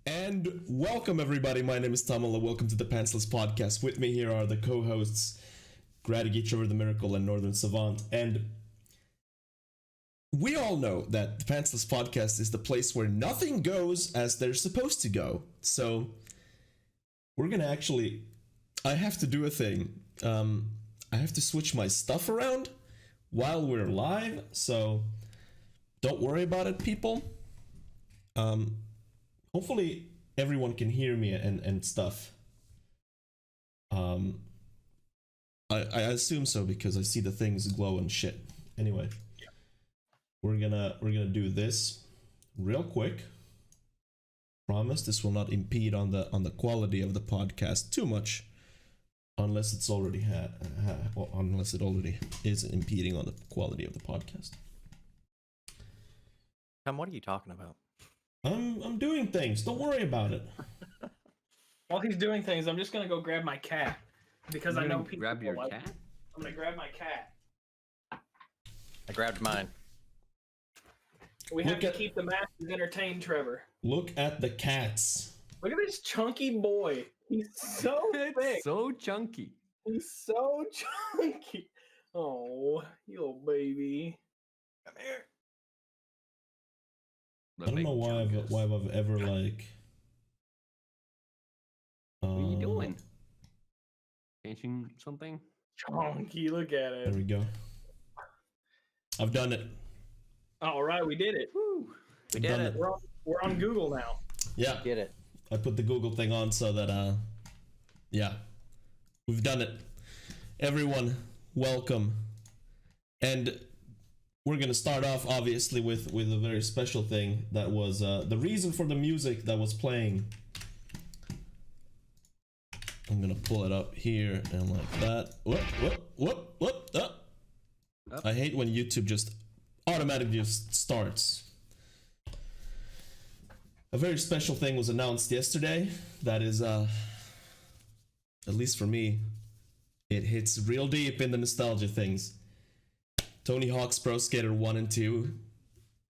And welcome everybody, my name is Tamala, welcome to the Pantsless Podcast. With me here are the co-hosts, Grady Trevor the Miracle and Northern Savant. And we all know that the Pantsless Podcast is the place where nothing goes as they're supposed to go. So, we're gonna actually... I have to do a thing. I have to switch my stuff around while we're live, so don't worry about it, people. Hopefully everyone can hear me and stuff. I assume so because I see the things glow and shit. Anyway, we're gonna do this real quick. Promise this will not impede on the quality of the podcast too much, unless it's already unless it already is impeding on the quality of the podcast. What are you talking about? I'm doing things. Don't worry about it. While he's doing things, I'm just gonna go grab my cat because I know people grab your like cat. it. I'm gonna grab my cat. I grabbed mine. We have to keep the masses entertained, Trevor. Look at the cats. Look at this chunky boy. He's so thick. So chunky. He's so chunky. Oh, you little baby. Come here. I don't know why I've ever like. What are you doing? Changing something? Chunky, look at it. There we go. I've done it. All right, we did it. Woo. We I've did done it. We're on Google now. Yeah. Get it. I put the Google thing on so that yeah, we've done it. Everyone, welcome. And we're gonna start off obviously with a very special thing that was the reason for the music that was playing. I'm gonna pull it up here and like that. Whoop. Up. I hate when YouTube just automatically just starts. A very special thing was announced yesterday that is, at least for me, it hits real deep in the nostalgia things. Tony Hawk's Pro Skater 1 and 2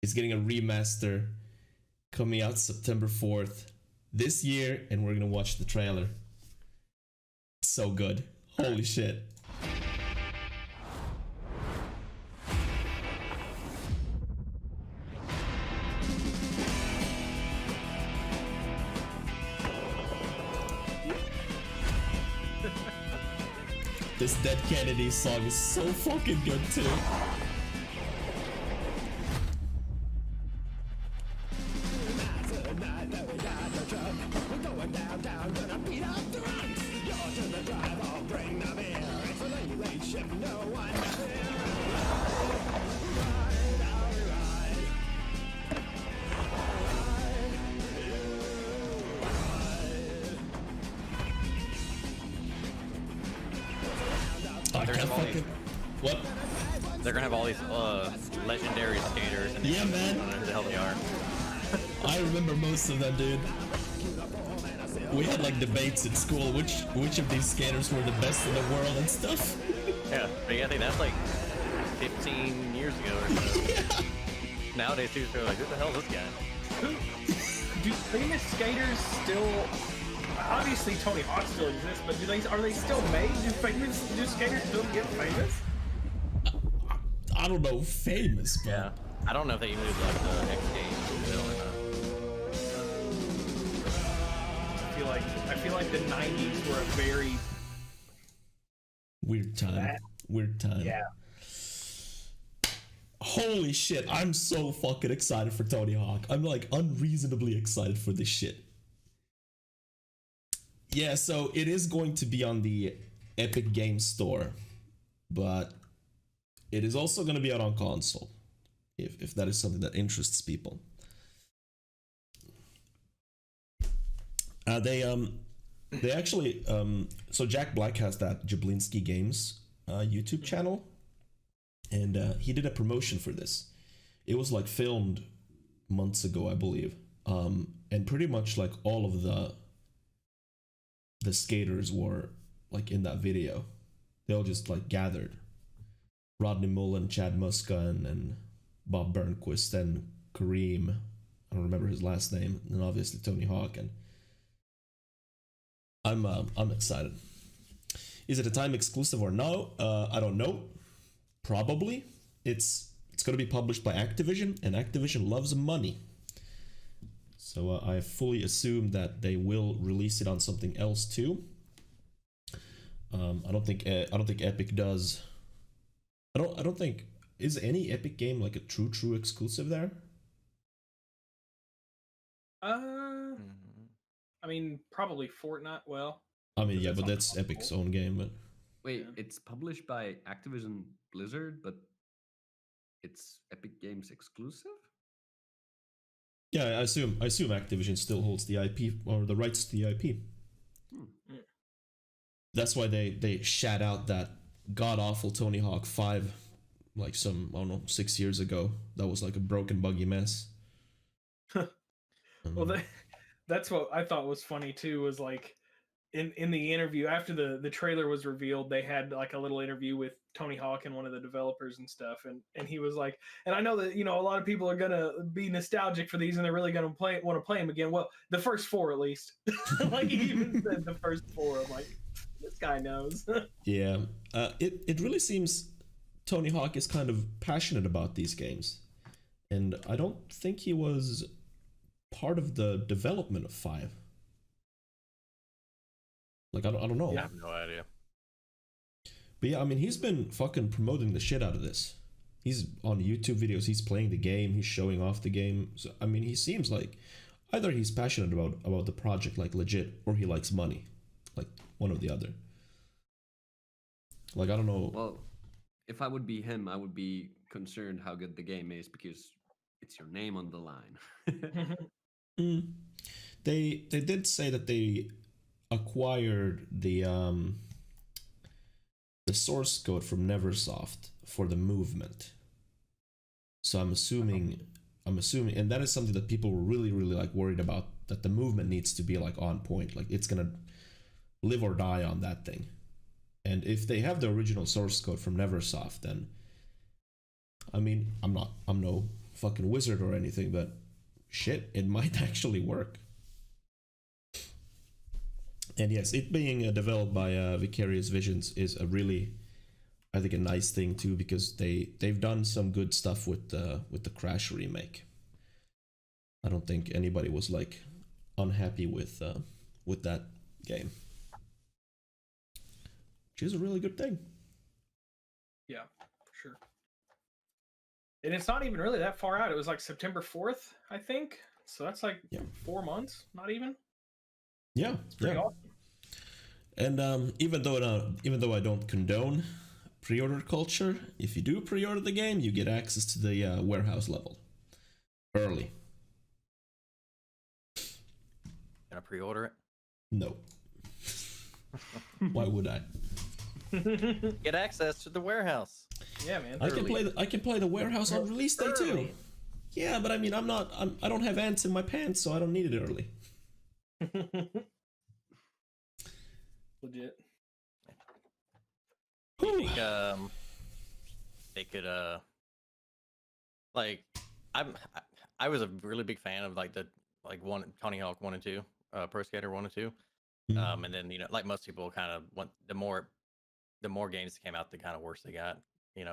is getting a remaster coming out September 4th this year, and we're gonna watch the trailer. So good. Holy shit. This Dead Kennedy song is so fucking good too. What? They're gonna have all these legendary skaters. And yeah, man. Who the hell they are? I remember most of them, dude. We had like debates at school which of these skaters were the best in the world and stuff. Yeah, but yeah, I think that's like 15 years ago or so. Yeah. Nowadays, people are like, who the hell is this guy? Do famous skaters still? Obviously, Tony Hawk still exists, but are they still made? Do skaters still get famous? I don't know, famous, but Yeah, I don't know if they even do like the X Games still or not. I feel like the '90s were a very weird time. Weird time. Yeah. Holy shit, I'm so fucking excited for Tony Hawk. I'm like unreasonably excited for this shit. Yeah, so it is going to be on the Epic Games Store, but it is also going to be out on console, if that is something that interests people. They actually so Jack Black has that Jablinski Games YouTube channel, and he did a promotion for this. It was like filmed months ago, I believe, and pretty much like all of the skaters were like in that video. They all just like gathered. Rodney Mullen, Chad Muska, and Bob Burnquist, and Kareem, I don't remember his last name, and obviously Tony Hawk, and I'm excited. Is it a time exclusive or no? I don't know. Probably. It's going to be published by Activision, and Activision loves money. So I fully assume that they will release it on something else too. I don't think Epic does. I don't think, is any Epic game like a true exclusive there? I mean, probably Fortnite. Well, I mean, yeah, but that's Epic's own game. But wait, it's published by Activision Blizzard, but it's Epic Games exclusive? yeah, I assume Activision still holds the IP or the rights to the IP. That's why they shat out that god awful Tony Hawk 5 like some, I don't know, 6 years ago. That was like a broken, buggy mess. Well, that's what I thought was funny too. Was like in the interview after the trailer was revealed, they had like a little interview with Tony Hawk and one of the developers and stuff, and he was like, and I know that a lot of people are gonna be nostalgic for these and they're really gonna want to play them again. Well, the first 4 at least. Like he even said the first 4. I'm like, this guy knows. Yeah, it really seems Tony Hawk is kind of passionate about these games, and I don't think he was part of the development of 5. Like I don't know. I have no idea. But yeah, I mean, he's been fucking promoting the shit out of this. He's on YouTube videos, he's playing the game, he's showing off the game. So I mean, he seems like either he's passionate about the project like legit, or he likes money, like one or the other. Like I don't know. Well, if I would be him, I would be concerned how good the game is because it's your name on the line. They did say that they acquired the source code from Neversoft for the movement. So I'm assuming, and that is something that people were really like worried about, that the movement needs to be like on point, like it's gonna live or die on that thing. And if they have the original source code from Neversoft, then I mean, I'm no fucking wizard or anything, but shit, it might actually work. And yes, it being developed by Vicarious Visions is a really, I think, a nice thing too, because they've done some good stuff with the Crash remake. I don't think anybody was like unhappy with that game, which is a really good thing. Yeah, for sure. And it's not even really that far out. It was like September 4th, I think. So that's like 4 months, not even. Yeah, it's pretty awesome. And even though I don't condone pre-order culture, if you do pre-order the game, you get access to the warehouse level early. Gonna pre-order it? No. Why would I? Get access to the warehouse. Yeah, man. I can play the warehouse on release day too. Yeah, but I mean, I don't have ants in my pants, so I don't need it early. Legit. I think they could like I was a really big fan of like Tony Hawk 1 and 2, Pro Skater 1 and 2. And then like most people kind of want the more games that came out, the kind of worse they got,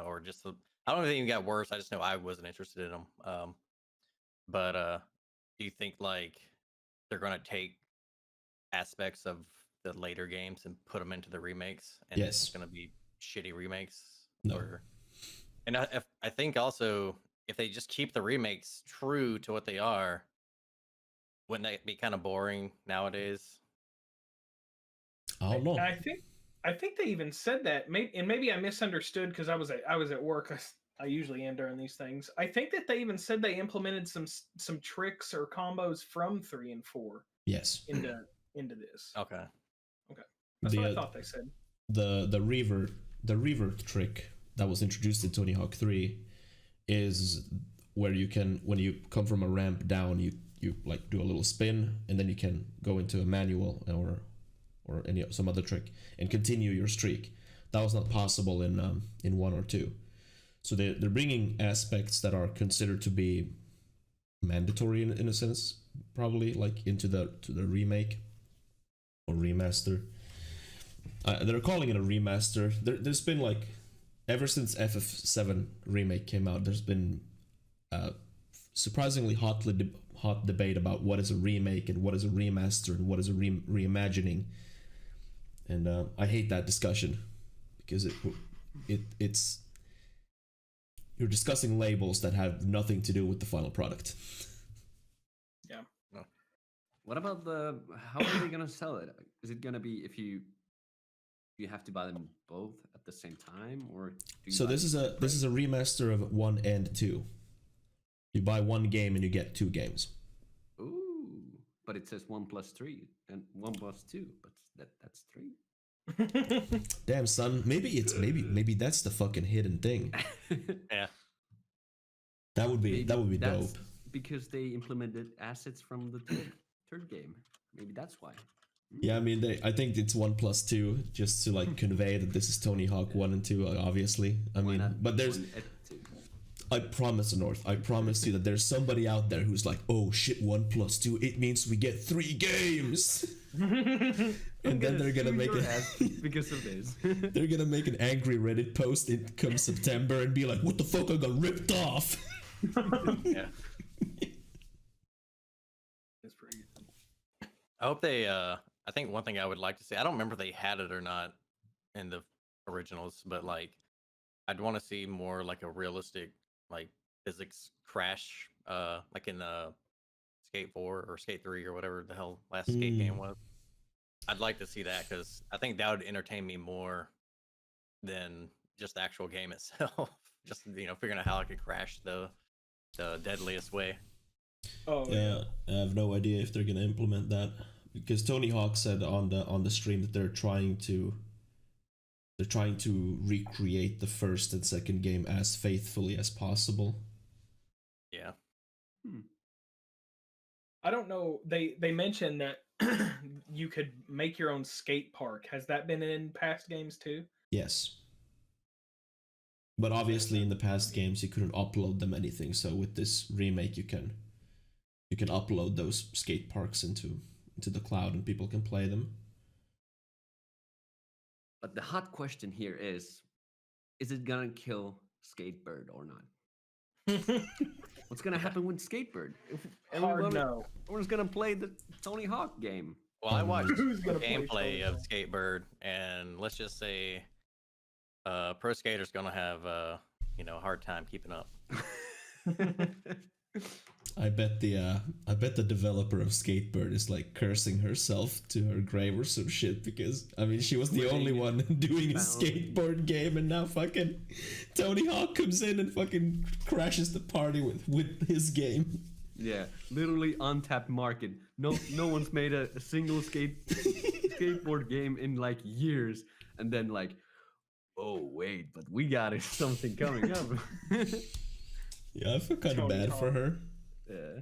or just I don't think they even got worse. I just know I wasn't interested in them. But do you think like they're gonna take aspects of the later games and put them into the remakes, and it's gonna be shitty remakes? No. And I think also if they just keep the remakes true to what they are, wouldn't that be kind of boring nowadays? I don't know. I think they even said that. Maybe I misunderstood because I was at work. I usually am during these things. I think that they even said they implemented some tricks or combos from 3 and 4. Yes. Into this. Okay. That's what I thought they said. The revert trick that was introduced in Tony Hawk 3 is where you can, when you come from a ramp down, you like do a little spin, and then you can go into a manual or some other trick and continue your streak. That was not possible in 1 or 2. So they're bringing aspects that are considered to be mandatory in a sense, probably like into the remake or remaster. They're calling it a remaster. There's been like ever since FF7 remake came out, there's been surprisingly hot debate about what is a remake and what is a remaster and what is a reimagining. And I hate that discussion because it's you're discussing labels that have nothing to do with the final product. Yeah. What about how are they gonna sell it? Is it gonna be if you have to buy them both at the same time, or so this is a remaster of 1 and 2. You buy one game and you get 2 games. Ooh, but it says 1 + 3 and 1 + 2, but that's 3. Damn, son, maybe that's the fucking hidden thing. Yeah. That would be dope. Because they implemented assets from the third game. Maybe that's why. Yeah, I mean, I think it's 1 + 2 just to like convey that this is Tony Hawk 1 and 2. Obviously, I mean, but there's. I promise, North. I promise you that there's somebody out there who's like, "Oh shit, 1 + 2. It means we get 3 games." And then they're gonna make it because of this. They're gonna make an angry Reddit post in come September and be like, "What the fuck? I got ripped off." Yeah. It's pretty good. I hope they. I think one thing I would like to see. I don't remember if they had it or not in the originals, but like, I'd want to see more like a realistic like physics crash, like in Skate 4 or Skate 3 or whatever the hell last skate game was. I'd like to see that because I think that would entertain me more than just the actual game itself. Just figuring out how I could crash the deadliest way. Oh yeah, I have no idea if they're gonna implement that because Tony Hawk said on the stream that they're trying to recreate the first and second game as faithfully as possible. Yeah. I don't know. They mentioned that you could make your own skate park. Has that been in past games too? Yes. But obviously in the past games you couldn't upload them anything, so with this remake you can upload those skate parks into the cloud and people can play them. But the hot question here is it gonna kill Skatebird or not? What's gonna happen with Skatebird? Everyone's gonna play the Tony Hawk game. Well, I watched gameplay of Skatebird, and let's just say, pro skater's gonna have a hard time keeping up. I bet the developer of Skatebird is like cursing herself to her grave or some shit because I mean she was the only one doing a skateboard game and now fucking Tony Hawk comes in and fucking crashes the party with his game. Yeah, literally untapped market. No one's made a single skateboard game in like years, and then like, oh wait, but we got something coming up. Yeah, I feel kind of bad for her. Yeah.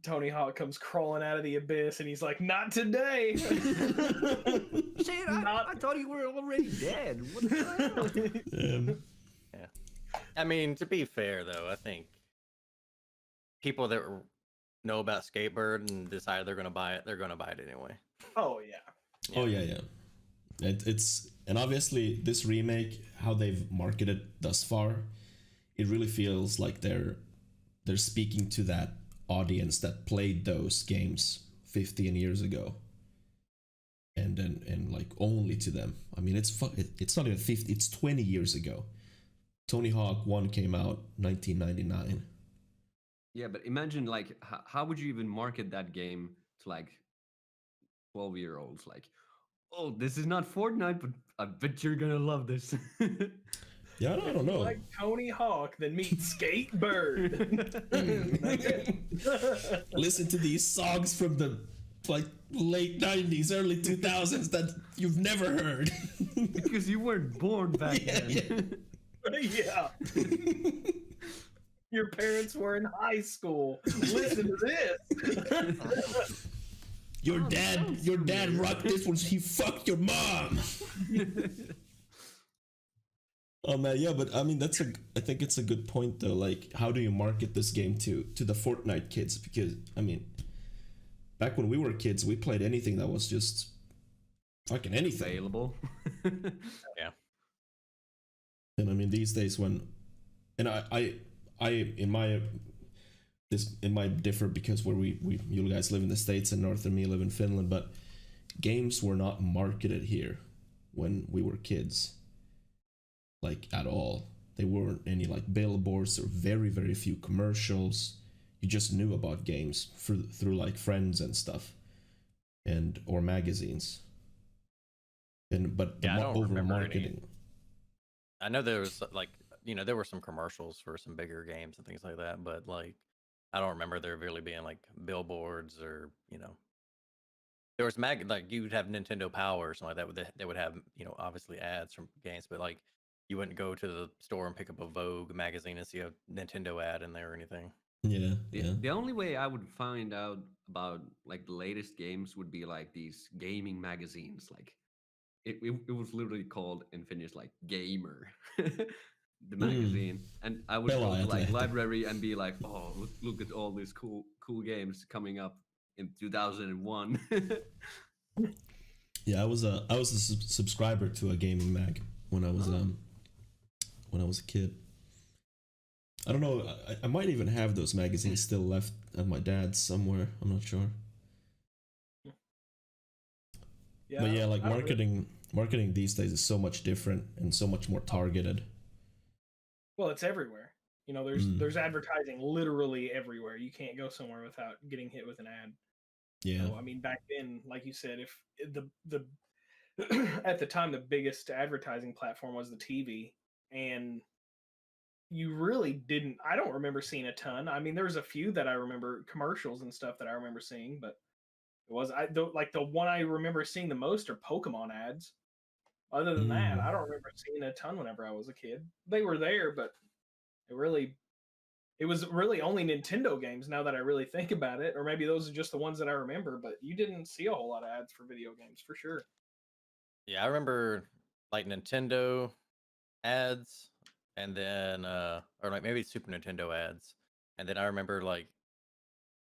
Tony Hawk comes crawling out of the abyss and he's like, "Not today." Shit, I thought you were already dead. What the hell? Yeah. I mean, to be fair though, I think people that know about Skatebird and decide they're gonna buy it, they're gonna buy it anyway. Oh yeah. Oh yeah. It's and obviously this remake, how they've marketed thus far, it really feels like they're speaking to that audience that played those games 15 years ago, and like only to them. I mean, it's not even 50; it's 20 years ago. Tony Hawk 1 came out 1999. Yeah, but imagine like how would you even market that game to like 12-year-olds? Like, oh, this is not Fortnite, but I bet you're gonna love this. Yeah, I don't know. Like Tony Hawk, then meet Skatebird. Listen to these songs from the like late 90s, early 2000s that you've never heard. Because you weren't born back then. Yeah. Your parents were in high school. Listen to this. Your dad rocked this when he fucked your mom. Oh man, yeah, but I mean I think it's a good point though. Like, how do you market this game to the Fortnite kids? Because I mean, back when we were kids, we played anything that was just fucking anything available. Yeah. And I mean, these days and I in my this it might differ because where you guys live in the States and North and me live in Finland, but games were not marketed here when we were kids, like at all. There weren't any like billboards or very very few commercials. You just knew about games through like friends and stuff, and or magazines. But Yeah, I don't over remember marketing. I know there was like there were some commercials for some bigger games and things like that, but like I don't remember there really being like billboards or there was like you would have Nintendo Power or something like that. They would have obviously ads from games, but like you wouldn't go to the store and pick up a Vogue magazine and see a Nintendo ad in there or anything. Yeah, The only way I would find out about like the latest games would be like these gaming magazines. Like it was literally called in Finnish like Gamer, the magazine, and I would go to like library and be like, oh, look at all these cool games coming up in 2001. Yeah, I was a subscriber to a gaming mag when I was a kid. I don't know. I might even have those magazines still left at my dad's somewhere. I'm not sure. Yeah, but yeah, like marketing these days is so much different and so much more targeted. Well, it's everywhere. There's advertising literally everywhere. You can't go somewhere without getting hit with an ad. Yeah. I mean, back then, like you said, if the at the time the biggest advertising platform was the TV, and you really didn't. I don't remember seeing a ton. I mean, there was a few that I remember, commercials and stuff that I remember seeing, but the one I remember seeing the most are Pokemon ads. Other than that, I don't remember seeing a ton whenever I was a kid. They were there, but it was really only Nintendo games now that I really think about it, or maybe those are just the ones that I remember, but you didn't see a whole lot of ads for video games for sure. Yeah, I remember like Nintendo ads, and then or like maybe Super Nintendo ads, and then I remember like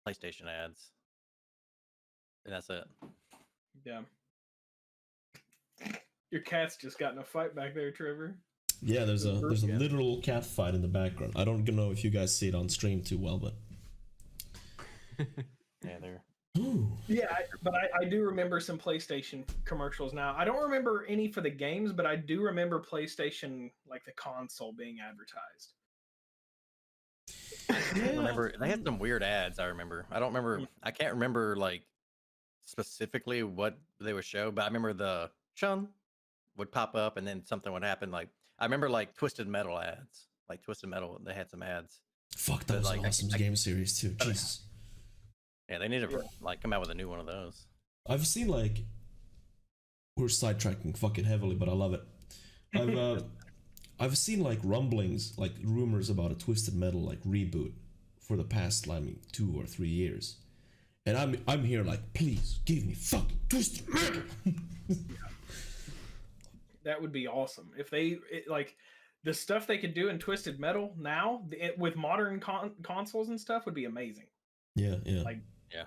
PlayStation ads, and that's it. Yeah. Your cat's just got in a fight back there, Trevor. Yeah, there's a literal cat fight in the background. I don't know if you guys see it on stream too well, but yeah, there. Yeah, but I do remember some PlayStation commercials now. I don't remember any for the games, but I do remember PlayStation, like the console, being advertised. I remember they had some weird ads. I remember. I don't remember. I can't remember like specifically what they would show, but I remember the Chun would pop up, and then something would happen. Like I remember like Twisted Metal ads. Like Twisted Metal, they had some ads. Fuck, that was an awesome game series too. Jesus. Yeah, they need to like come out with a new one of those. I've seen like we're sidetracking fucking heavily, but I love it. I've seen like rumblings, like rumors about a Twisted Metal like reboot for the past, I mean, 2 or 3 years, and I'm here like, please give me fucking Twisted Metal. That would be awesome if they like the stuff they could do in Twisted Metal now with modern consoles and stuff would be amazing. Yeah. Like, yeah.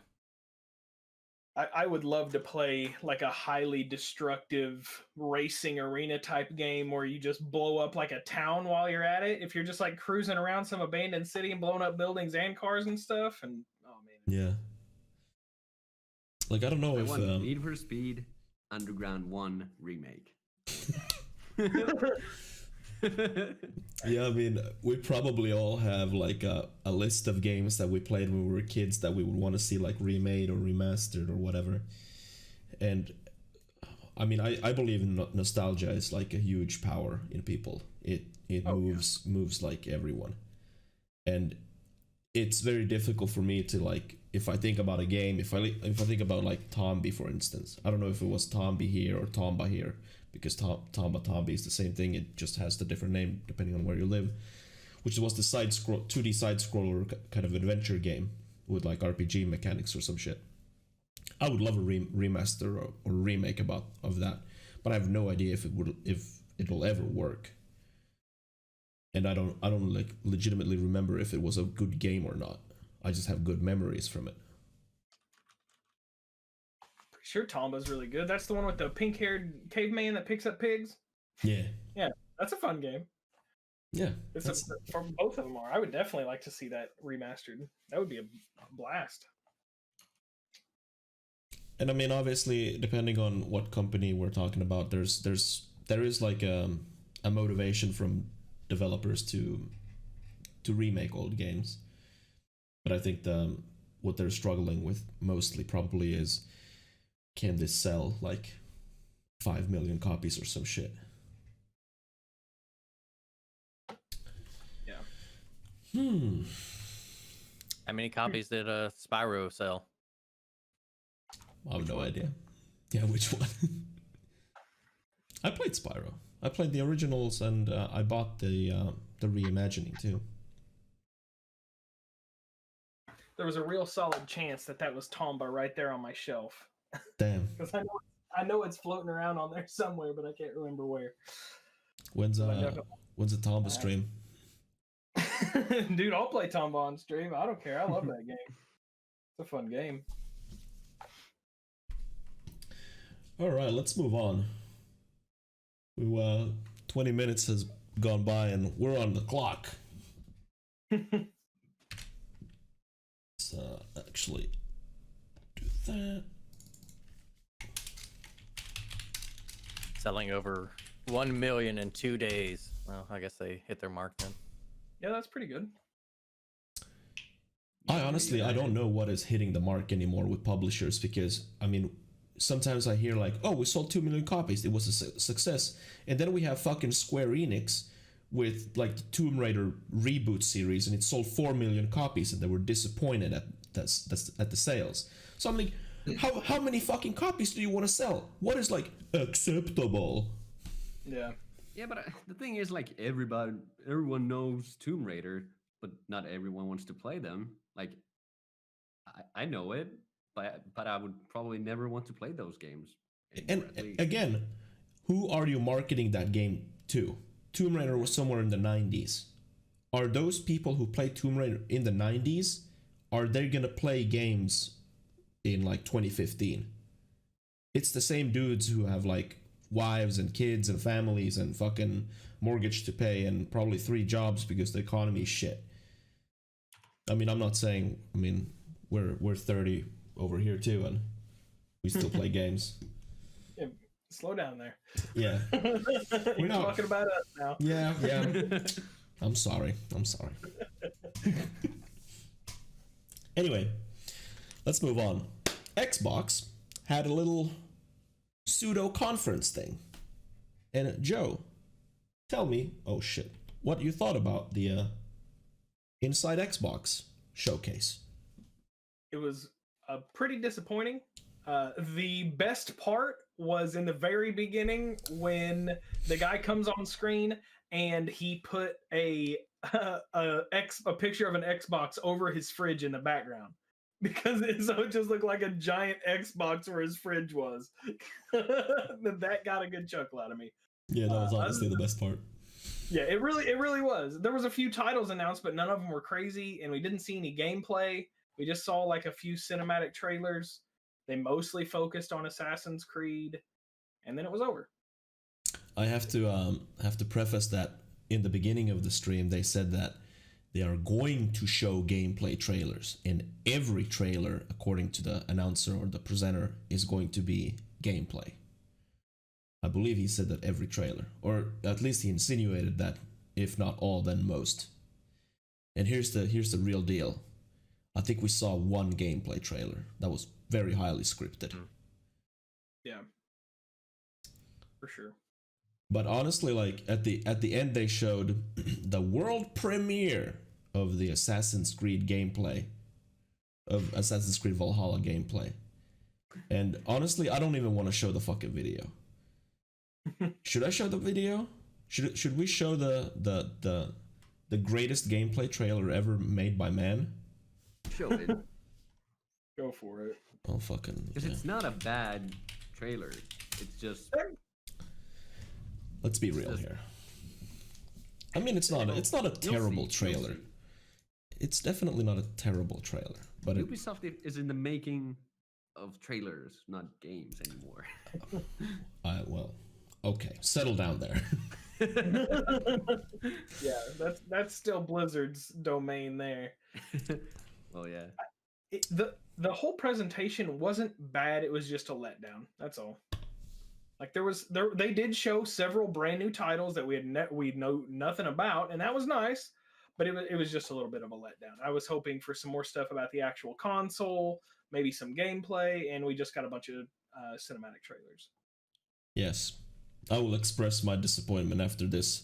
I would love to play like a highly destructive racing arena type game where you just blow up like a town while you're at it. If you're just like cruising around some abandoned city and blowing up buildings and cars and stuff, and oh man. Yeah. Like I don't know if Need for Speed Underground 1 remake. Yeah, I mean, we probably all have like a list of games that we played when we were kids that we would want to see like remade or remastered or whatever. And I mean, I believe in nostalgia is like a huge power in people. It moves like everyone. And it's very difficult for me to like, if I think about a game, if I think about like Tombi, for instance, I don't know if it was Tombi here or Tomba here, because Tombi is the same thing. It just has the different name depending on where you live, which was the 2D side scroller kind of adventure game with like RPG mechanics or some shit. I would love a remaster or remake of that, but I have no idea if it'll ever work. and I don't like legitimately remember if it was a good game or not. I just have good memories from it. Pretty sure Tomba's really good. That's the one with the pink-haired caveman that picks up pigs. Yeah. Yeah, that's a fun game. Yeah. For both of them are. I would definitely like to see that remastered. That would be a blast. And I mean, obviously, depending on what company we're talking about, there is like a motivation from developers to remake old games. But I think what they're struggling with mostly probably is, can this sell like 5 million copies or some shit? Yeah. How many copies did Spyro sell? I have no idea. Yeah, which one? I played Spyro. I played the originals, and I bought the reimagining too. There was a real solid chance that was Tomba right there on my shelf. Damn. Because I know it's floating around on there somewhere, but I can't remember where. When's the Tomba stream? Dude, I'll play Tomba on stream. I don't care. I love that game. It's a fun game. All right, let's move on. 20 minutes has gone by and we're on the clock. Let's actually do that. Selling over 1 million in 2 days. Well, I guess they hit their mark then. Yeah, that's pretty good. I don't know what is hitting the mark anymore with publishers, because I mean, sometimes I hear like, oh, we sold 2 million copies, it was a success, and then we have fucking Square Enix with like the Tomb Raider reboot series, and it sold 4 million copies, and they were disappointed at the sales. So I'm like, how many fucking copies do you want to sell? What is like acceptable? Yeah. Yeah, but the thing is, like, everyone knows Tomb Raider, but not everyone wants to play them. Like, I know it, but I would probably never want to play those games. And again, who are you marketing that game to? Tomb Raider was somewhere in the 90s. Are those people who played Tomb Raider in the 90s, are they gonna play games in like 2015? It's the same dudes who have like wives and kids and families and fucking mortgage to pay and probably 3 jobs because the economy is shit. I mean, I'm not saying, I mean, we're 30 over here too, and we still play games. Yeah, slow down there. Yeah. We're talking about us now. Yeah. I'm sorry. Anyway, let's move on. Xbox had a little pseudo conference thing. And Joe, tell me, oh shit, what you thought about the Inside Xbox showcase. It was pretty disappointing. The best part was in the very beginning when the guy comes on screen and he put a picture of an Xbox over his fridge in the background, because it just looked like a giant Xbox where his fridge was. That got a good chuckle out of me. Yeah, that was honestly the best part. Yeah, it really was. There was a few titles announced, but none of them were crazy, and we didn't see any gameplay. We just saw like a few cinematic trailers. They mostly focused on Assassin's Creed, and then it was over. I have to preface that in the beginning of the stream they said that they are going to show gameplay trailers, and every trailer, according to the announcer or the presenter, is going to be gameplay. I believe he said that every trailer, or at least he insinuated that, if not all, then most. And here's the real deal. I think we saw one gameplay trailer that was very highly scripted. Yeah, for sure. But honestly, like at the end, they showed the world premiere of the Assassin's Creed gameplay, of Assassin's Creed Valhalla gameplay. And honestly, I don't even want to show the fucking video. Should I show the video? Should we show the greatest gameplay trailer ever made by man? Show it. Go for it. Oh fucking. Because it's not a bad trailer. It's just. Let's be real here. I mean, it's not a terrible trailer. It's definitely not a terrible trailer, but Ubisoft is in the making of trailers, not games anymore. Well, okay, settle down there. Yeah, that's still Blizzard's domain there. Well, yeah. The whole presentation wasn't bad. It was just a letdown. That's all. Like they did show several brand new titles that we know nothing about, and that was nice. But it was just a little bit of a letdown. I was hoping for some more stuff about the actual console, maybe some gameplay, and we just got a bunch of cinematic trailers. Yes, I will express my disappointment after this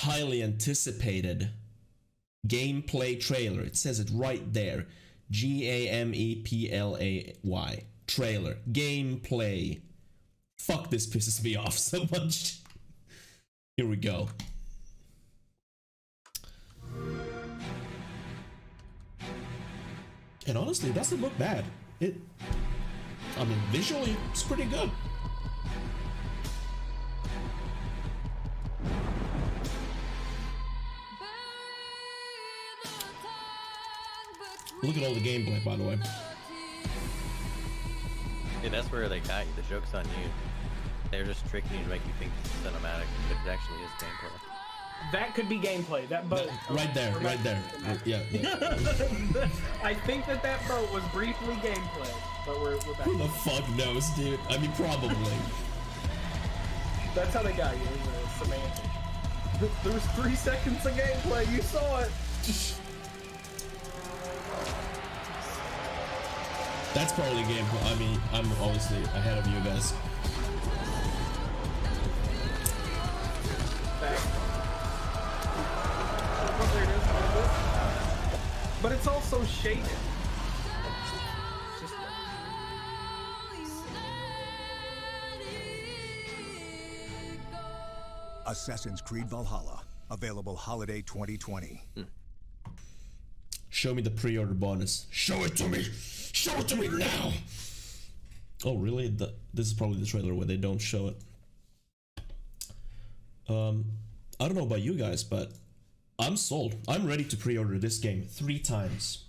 highly anticipated gameplay trailer. It says it right there. GAMEPLAY. Trailer. Gameplay. Fuck, this pisses me off so much. Here we go. And honestly, it doesn't look bad. I mean, visually, it's pretty good. Look at all the gameplay, by the way. Yeah, that's where they got you. The joke's on you. They're just tricking you to make you think it's cinematic, but it actually is gameplay. That could be gameplay. That boat. Right there. Yeah. I think that boat was briefly gameplay, but we're back. Who the fuck knows, dude? I mean, probably. That's how they got you. It was semantic. There was 3 seconds of gameplay. You saw it. That's probably gameplay. I mean, I'm obviously ahead of you guys. But it's also shaded. Assassin's Creed Valhalla, available holiday 2020. Show me the pre-order bonus. Show it to me! Show it to me now! Oh, really? This is probably the trailer where they don't show it. I don't know about you guys, but I'm sold. I'm ready to pre-order this game 3 times.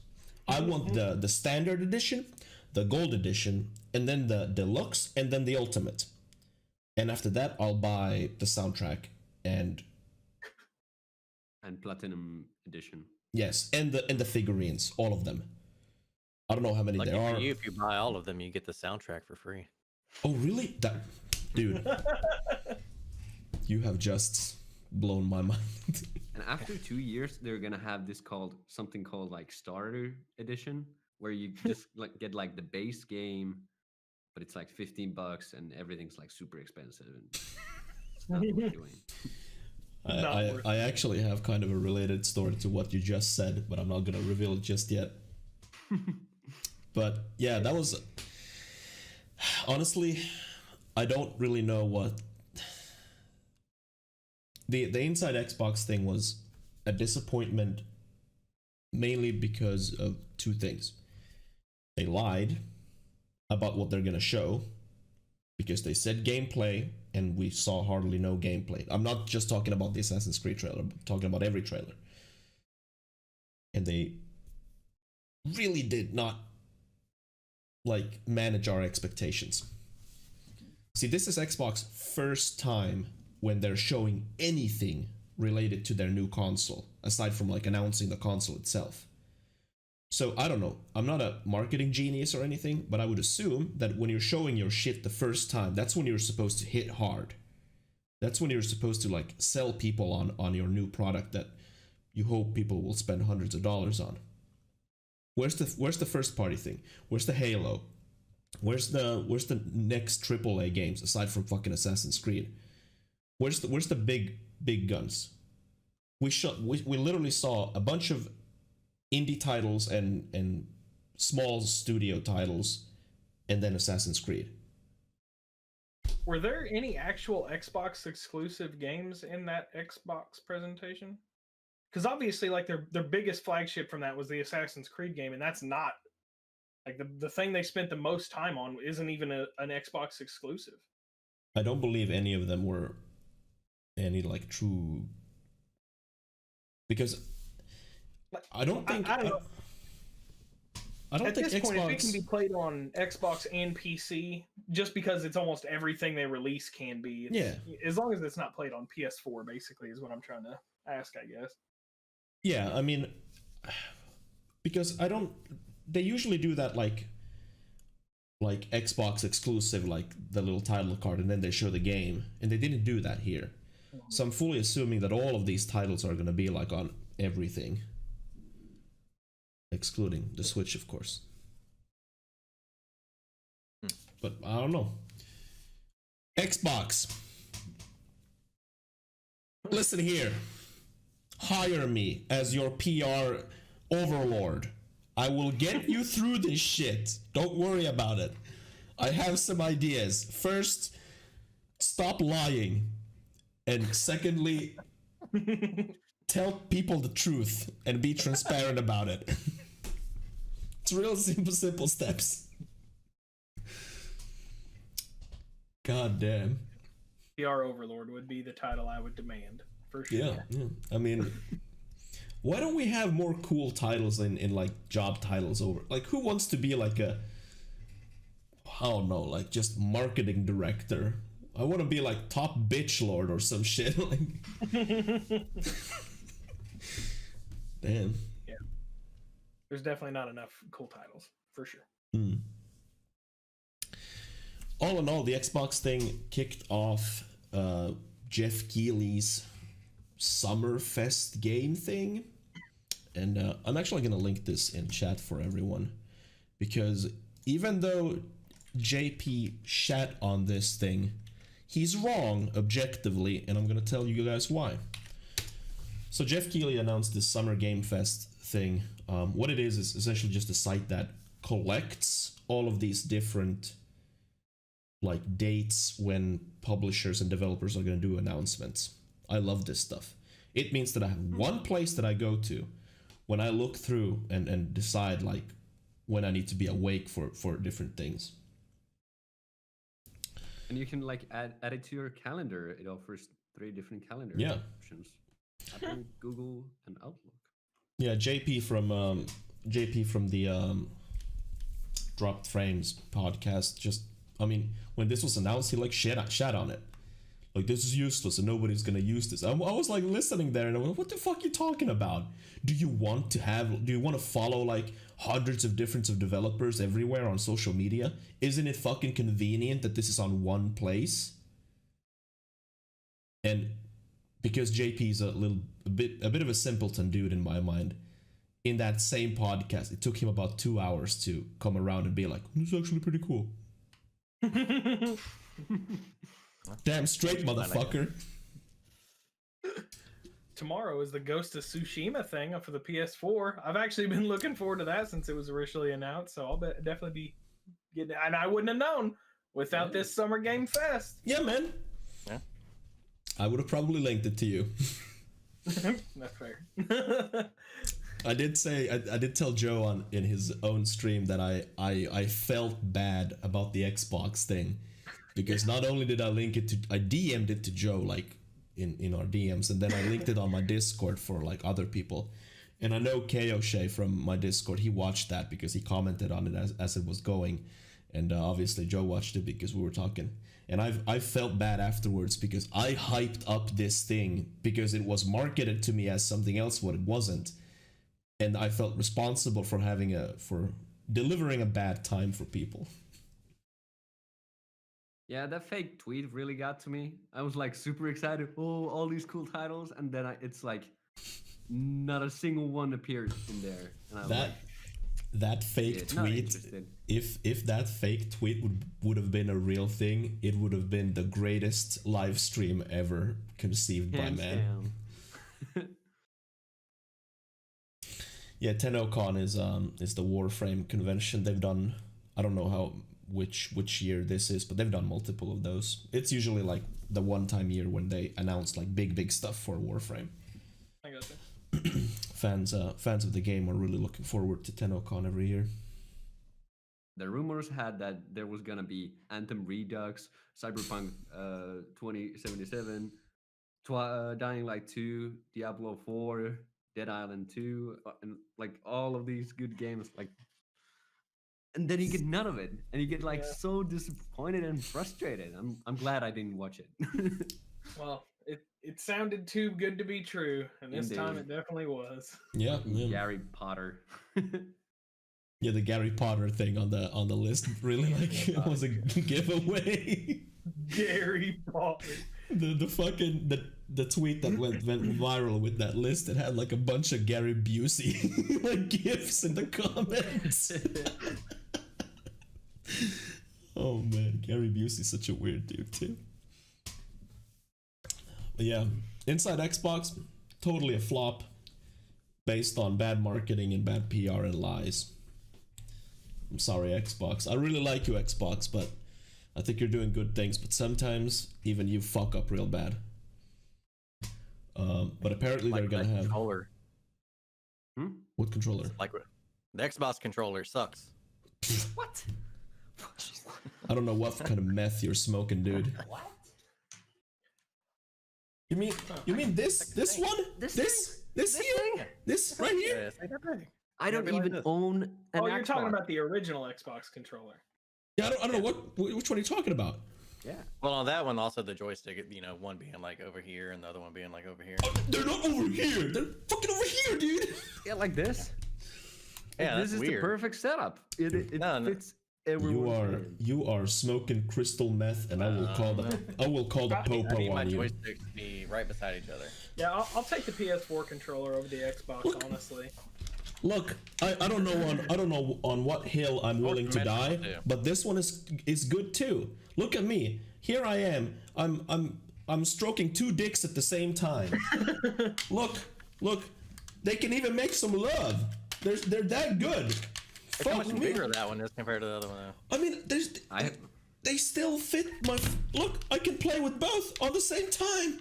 I want the standard edition, the gold edition, and then the deluxe, and then the ultimate. And after that, I'll buy the soundtrack and platinum edition. Yes, and the figurines, all of them. I don't know how many Lucky there for are. you, if you buy all of them, you get the soundtrack for free. Oh, really? Dude, you have just blown my mind. And after 2 years, they're gonna have this something called like starter edition, where you just like get like the base game, but it's like $15 and everything's like super expensive. And it's not worth doing. I actually have kind of a related story to what you just said, but I'm not gonna reveal it just yet. But yeah, that was honestly, I don't really know what the Inside Xbox thing was. A disappointment mainly because of 2 things. They lied about what they're gonna show because they said gameplay and we saw hardly no gameplay. I'm not just talking about the Assassin's Creed trailer, I'm talking about every trailer. And they really did not like manage our expectations. See, this is Xbox's first time when they're showing anything related to their new console, aside from like announcing the console itself. So I don't know, I'm not a marketing genius or anything, but I would assume that when you're showing your shit the first time, that's when you're supposed to hit hard. That's when you're supposed to like sell people on your new product that you hope people will spend hundreds of dollars on. Where's the first party thing? Where's the Halo? Where's the next AAA games aside from fucking Assassin's Creed? Where's the big guns? We literally saw a bunch of indie titles and small studio titles, and then Assassin's Creed. Were there any actual Xbox exclusive games in that Xbox presentation? Because obviously, like their biggest flagship from that was the Assassin's Creed game, and that's not like the thing they spent the most time on isn't even an Xbox exclusive. I don't believe any of them were any like true because I don't think I don't know. I don't At think this Xbox. point, if it can be played on Xbox and PC, just because it's almost everything they release can be. Yeah. As long as it's not played on PS4, basically, is what I'm trying to ask, I guess. Yeah, I mean, because I don't. They usually do that like Xbox exclusive, like the little title card, and then they show the game, and they didn't do that here. So I'm fully assuming that all of these titles are gonna be like on everything, excluding the Switch, of course. But I don't know. Xbox. Listen here. Hire me as your PR overlord. I will get you through this shit. Don't worry about it. I have some ideas. First, stop lying. And secondly, tell people the truth and be transparent about it. It's real simple steps. God damn. PR Overlord would be the title I would demand, for sure. Yeah. I mean, why don't we have more cool titles in like job titles over? Like, who wants to be like I don't know, like just marketing director? I want to be like top bitch lord or some shit. Like, damn. Yeah. There's definitely not enough cool titles, for sure. All in all, the Xbox thing kicked off Jeff Keighley's Summerfest game thing. And I'm actually going to link this in chat for everyone. Because even though JP shat on this thing, he's wrong objectively, and I'm going to tell you guys why. So Jeff Keighley announced this Summer Game Fest thing. What it is essentially just a site that collects all of these different like dates when publishers and developers are going to do announcements. I love this stuff. It means that I have one place that I go to when I look through and decide like when I need to be awake for different things. And you can like add it to your calendar. It offers 3 different calendar options: Apple, Google, and Outlook. Yeah, JP from the Dropped Frames podcast just, I mean, when this was announced, he like shat on it. Like, this is useless and nobody's gonna use this. I was like listening there and I went, what the fuck are you talking about? Do you want to follow like hundreds of different developers everywhere on social media? Isn't it fucking convenient that this is on one place? And because JP is a bit of a simpleton dude in my mind, in that same podcast, it took him about 2 hours to come around and be like, this is actually pretty cool. Damn straight, motherfucker. Tomorrow is the Ghost of Tsushima thing for the PS4. I've actually been looking forward to that since it was originally announced, so I'll definitely be getting it. And I wouldn't have known without this Summer Game Fest. Yeah, man. Yeah. I would have probably linked it to you. That's fair. I did tell Joe in his own stream that I felt bad about the Xbox thing, because not only did I link it to, I DM'd it to Joe like in our DMs, and then I linked it on my Discord for like other people. And I know Kayoshe from my Discord, he watched that because he commented on it as it was going, and obviously Joe watched it because we were talking. And I felt bad afterwards because I hyped up this thing because it was marketed to me as something else what it wasn't. And I felt responsible for delivering a bad time for people. Yeah, that fake tweet really got to me. I was like super excited. Oh, all these cool titles, and then it's like not a single one appeared in there. And I'm like, that fake tweet. If that fake tweet would have been a real thing, it would have been the greatest live stream ever conceived by man. Yeah, TennoCon is the Warframe convention. They've done, I don't know which year this is, but they've done multiple of those. It's usually like the one-time year when they announce like big stuff for Warframe. I got that. Fans of the game are really looking forward to TennoCon every year. The rumors had that there was gonna be Anthem Redux, Cyberpunk 2077, Dying Light 2, Diablo 4, Dead Island 2, and like all of these good games, like, and then you get none of it, and you get like so disappointed and frustrated. I'm glad I didn't watch it. Well, it sounded too good to be true, and this time it definitely was. Yeah, Gary Potter. Yeah, the Gary Potter thing on the list really like it was a giveaway. Gary Potter. The fucking the tweet that went viral with that list, it had like a bunch of Gary Busey like gifs in the comments. Oh man, Gary Busey's such a weird dude too. But yeah, Inside Xbox, totally a flop based on bad marketing and bad PR and lies. I'm sorry, Xbox. I really like you, Xbox, but I think you're doing good things, but sometimes even you fuck up real bad. But apparently they're gonna have controller. What controller? Like the Xbox controller sucks. What? I don't know what kind of meth you're smoking, dude. What? You mean this one? This here? This right here? I don't even own an You're Xbox. talking about the original Xbox controller. Yeah, I don't know which one are you talking about? Yeah. Well, on that one, also the joystick, one being like over here and the other one being like over here. Oh, they're not over here. They're fucking over here, dude. Yeah, like this. Yeah, this is weird. the perfect setup. It fits everyone's You are smoking crystal meth, and I will call the I popo need my on you. joysticks to be right beside each other. Yeah, I'll take the PS4 controller over the Xbox, honestly. Look, I don't know on what hill I'm willing to die, but this one is good too. Look at me. Here I am. I'm stroking two dicks at the same time. Look. They can even make some love. They're that good. Look how much bigger that one is compared to the other one. I mean, they still fit my. Look, I can play with both on the same time.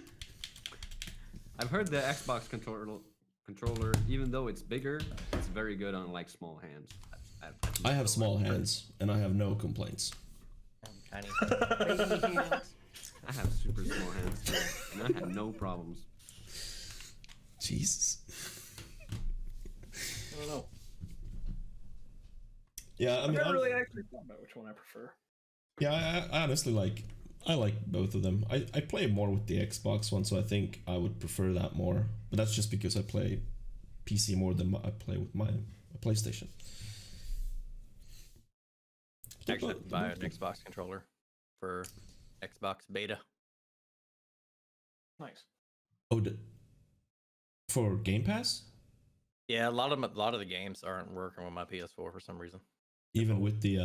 I've heard the Xbox controller, even though it's bigger, it's very good on like small hands. I have small hands, and I have no complaints. Tiny. I have super small hands, too, and I had no problems. Jesus. I don't know. Yeah, I mean, I've never really actually thought about which one I prefer. Yeah, I honestly I like both of them. I play more with the Xbox one, so I think I would prefer that more. But that's just because I play PC more than I play with my PlayStation. Actually, buy an Xbox controller for Xbox Beta. Nice. Oh, for Game Pass? Yeah, a lot of the games aren't working with my PS4 for some reason. Even with the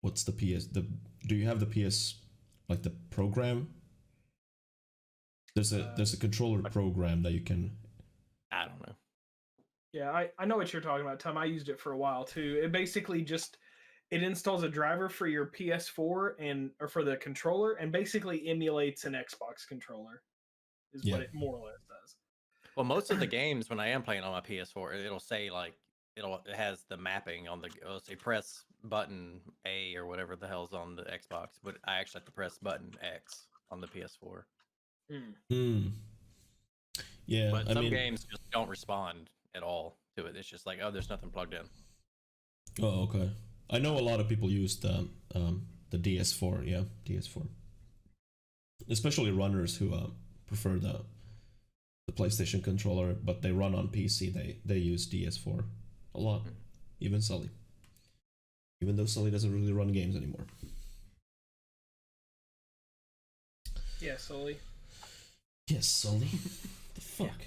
what's the PS? Do you have the PS like the program? There's a controller program that you can. I don't know. Yeah, I know what you're talking about, Tom. I used it for a while too. It basically it installs a driver for your PS4 or for the controller, and basically emulates an Xbox controller. Is what it more or less does. Well, most of the games when I am playing on my PS4, it'll say like it has the mapping on it'll say press button A or whatever the hell's on the Xbox, but I actually have to press button X on the PS4. Yeah, but some games just don't respond at all to it. It's just like, oh, there's nothing plugged in. Oh, okay. I know a lot of people use the DS4. Yeah, DS4. Especially runners who prefer the PlayStation controller, but they run on PC. They use DS4 a lot. Even Sully. Even though Sully doesn't really run games anymore. Yeah, Sully. Yes, Sully. The fuck.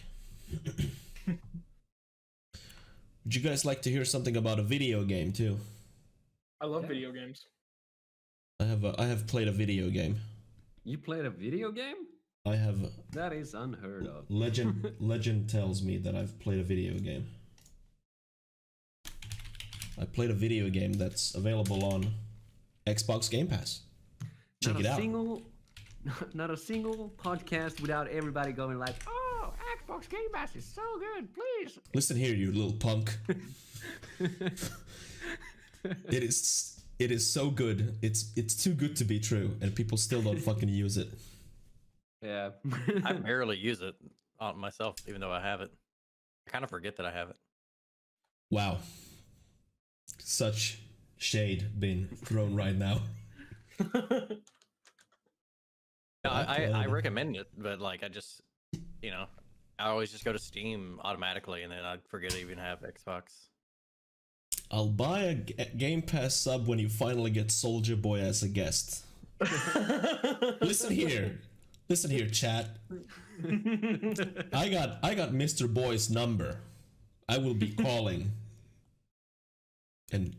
Would you guys like to hear something about a video game too? I love video games. I have played a video game. You played a video game? I have. That is unheard of. Legend tells me that I've played a video game. I played a video game that's available on Xbox Game Pass. Check it out. Not a single podcast without everybody going like, "Oh, Xbox Game Pass is so good, please." Listen here, you little punk. It is so good. It's too good to be true, and people still don't fucking use it. Yeah. I barely use it. on myself, even though I have it. I kind of forget that I have it. Wow. Such shade being thrown right now. I recommend it, but like I just, you know, I always just go to Steam automatically, and then I forget I even have Xbox. I'll buy a Game Pass sub when you finally get Soldier Boy as a guest. Listen here, chat. I got Mr. Boy's number. I will be calling. And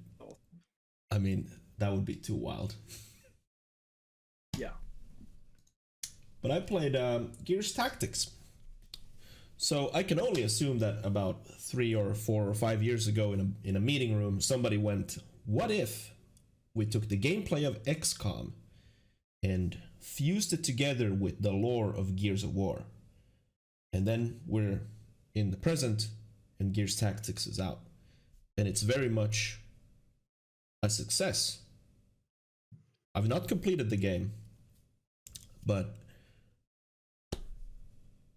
I mean, that would be too wild. Yeah. But I played Gears Tactics. So I can only assume that about 3 or 4 or 5 years ago in a meeting room, somebody went, what if we took the gameplay of XCOM and fused it together with the lore of Gears of War? And then we're in the present and Gears Tactics is out. And it's very much a success. I've not completed the game, but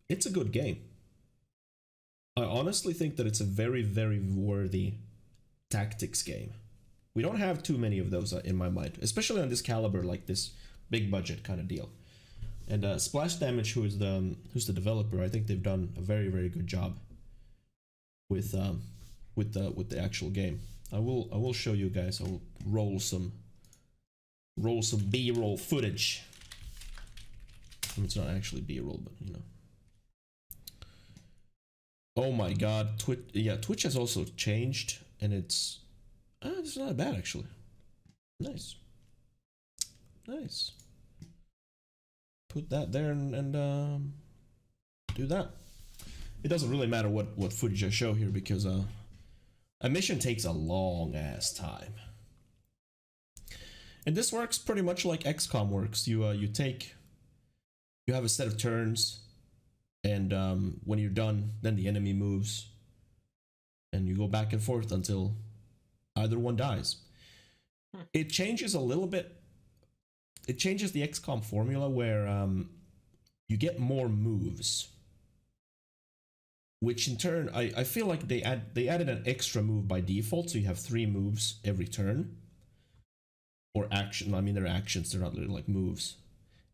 it's a good game. I honestly think that it's a very, very worthy tactics game. We don't have too many of those in my mind, especially on this caliber, like this big budget kind of deal. And Splash Damage, who's the developer, I think they've done a very, very good job with the actual game. I will show you guys. I will roll some B-roll footage. I mean, it's not actually B-roll, but you know. Oh my god, Twitch has also changed, and it's not bad actually. Nice. Put that there and do that. It doesn't really matter what footage I show here because a mission takes a long ass time. And this works pretty much like XCOM works. You have a set of turns. And when you're done, then the enemy moves. And you go back and forth until either one dies. It changes a little bit. It changes the XCOM formula where you get more moves. Which in turn, I feel like they added an extra move by default. So you have 3 moves every turn. Or action. I mean, they're actions. They're not really like moves.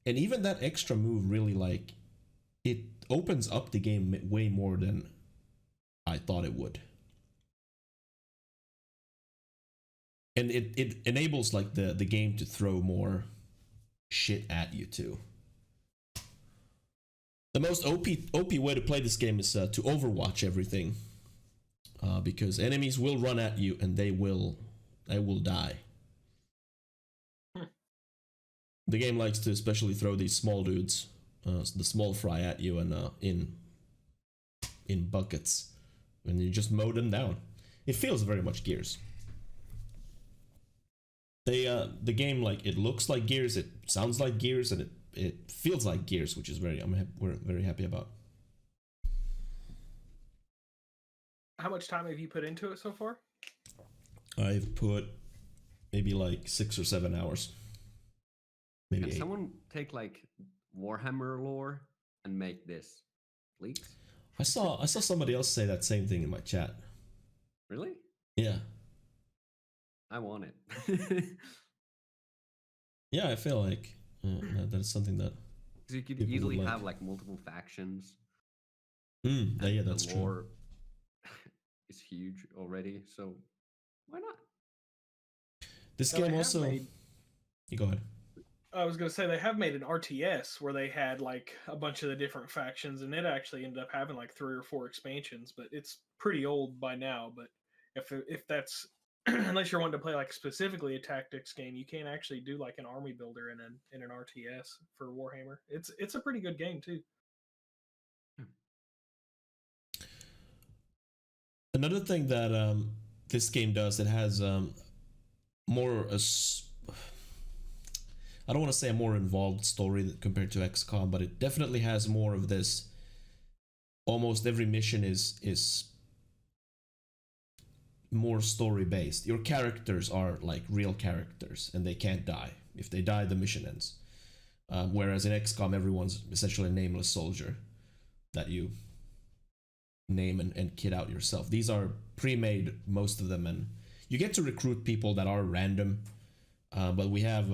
And even that extra move really like... It opens up the game way more than I thought it would. And it enables like the game to throw more shit at you too. The most OP way to play this game is to overwatch everything. Because enemies will run at you and they will die. The game likes to especially throw these small dudes. The small fry at you and in buckets, and you just mow them down. It feels very much Gears. The game, like, it looks like Gears, it sounds like Gears, and it feels like Gears, which is we're very happy about. How much time have you put into it so far? I've put maybe like 6 or 7 hours. Maybe Can 8. someone take like Warhammer lore and make this, please? I saw somebody else say that same thing in my chat. Really? Yeah. I want it. Yeah, I feel like that is something that... Because you could people easily would have like multiple factions. Yeah, that's the true. lore is huge already, so why not? This Now, game they have also... made- You go ahead. I was going to say they have made an RTS where they had like a bunch of the different factions, and it actually ended up having like 3 or 4 expansions, but it's pretty old by now. But if that's unless you're wanting to play like specifically a tactics game, you can't actually do like an army builder in an RTS for Warhammer. It's a pretty good game too. Another thing that this game does, it has more I don't want to say a more involved story compared to XCOM, but it definitely has more of this. Almost every mission is more story based. Your characters are like real characters and they can't die. If they die, the mission ends. Whereas in XCOM, everyone's essentially a nameless soldier. that you name and kit out yourself. These are pre-made, most of them, and you get to recruit people that are random, but we have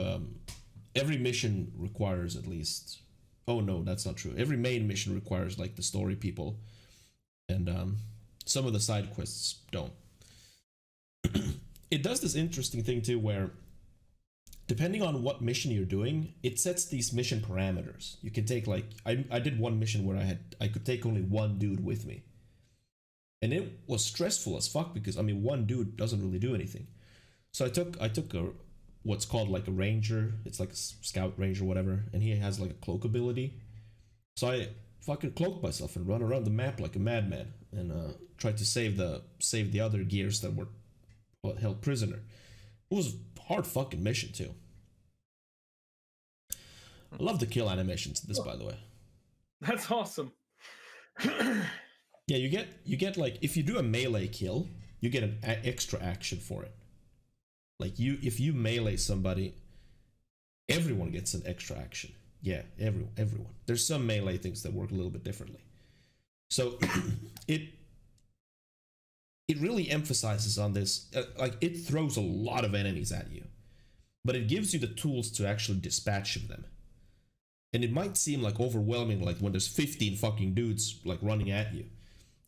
every mission requires at least, oh no, that's not true, every main mission requires like the story people, and some of the side quests don't. It does this interesting thing too, where depending on what mission you're doing, it sets these mission parameters. You can take like, I did one mission where I could take only one dude with me. And it was stressful as fuck because, I mean, one dude doesn't really do anything. So I took what's called like a ranger. It's like a scout ranger, whatever. And he has like a cloak ability. So I fucking cloaked myself and run around the map like a madman and tried to save the other gears that were held prisoner. It was a hard fucking mission too. I love the kill animations in this, by the way. That's awesome. Yeah, you get like, if you do a melee kill, you get an extra action for it. Like if you melee somebody, everyone gets an extra action. Yeah, everyone. There's some melee things that work a little bit differently. So it really emphasizes on this, like it throws a lot of enemies at you, but it gives you the tools to actually dispatch of them. And it might seem like overwhelming, like when there's 15 fucking dudes like running at you,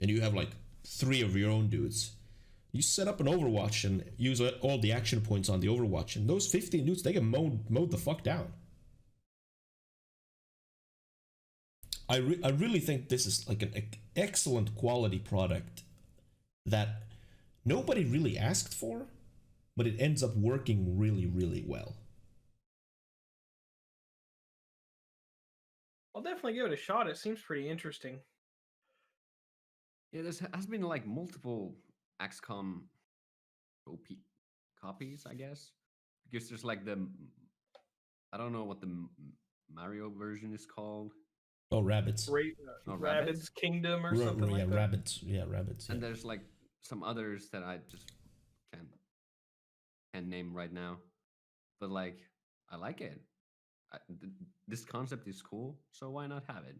and you have like 3 of your own dudes. You set up an Overwatch and use all the action points on the Overwatch, and those 15 dudes, they get mowed the fuck down. I really think this is like an excellent quality product that nobody really asked for, but it ends up working really, really well. I'll definitely give it a shot. It seems pretty interesting. Yeah, there has been like multiple XCOM OP copies, I guess, because there's like I don't know what the Mario version is called. Oh, Rabbids. Rabbids Kingdom or something like that. Rabbids. Yeah, Rabbids. Yeah. And there's like some others that I just can't name right now, but like I like it. This concept is cool, so why not have it?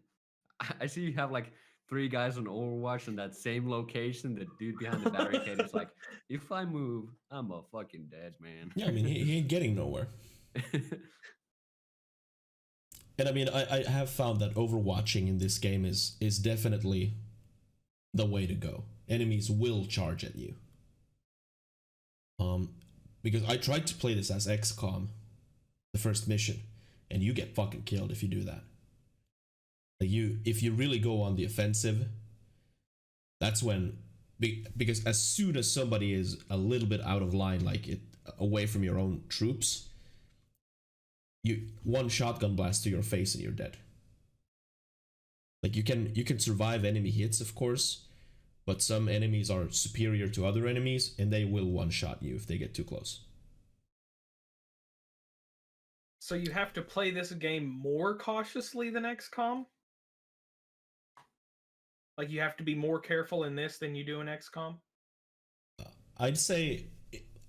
I see you have like 3 guys on Overwatch in that same location. The dude behind the barricade is like, if I move, I'm a fucking dead man. Yeah, I mean, he ain't getting nowhere. And I mean, I have found that overwatching in this game is definitely the way to go. Enemies will charge at you. Because I tried to play this as XCOM, the first mission, and you get fucking killed if you do that. Like if you really go on the offensive, that's when, because as soon as somebody is a little bit out of line, like away from your own troops, one shotgun blast to your face and you're dead. Like you can survive enemy hits, of course, but some enemies are superior to other enemies and they will one-shot you if they get too close. So you have to play this game more cautiously than XCOM? Like you have to be more careful in this than you do in XCOM? I'd say,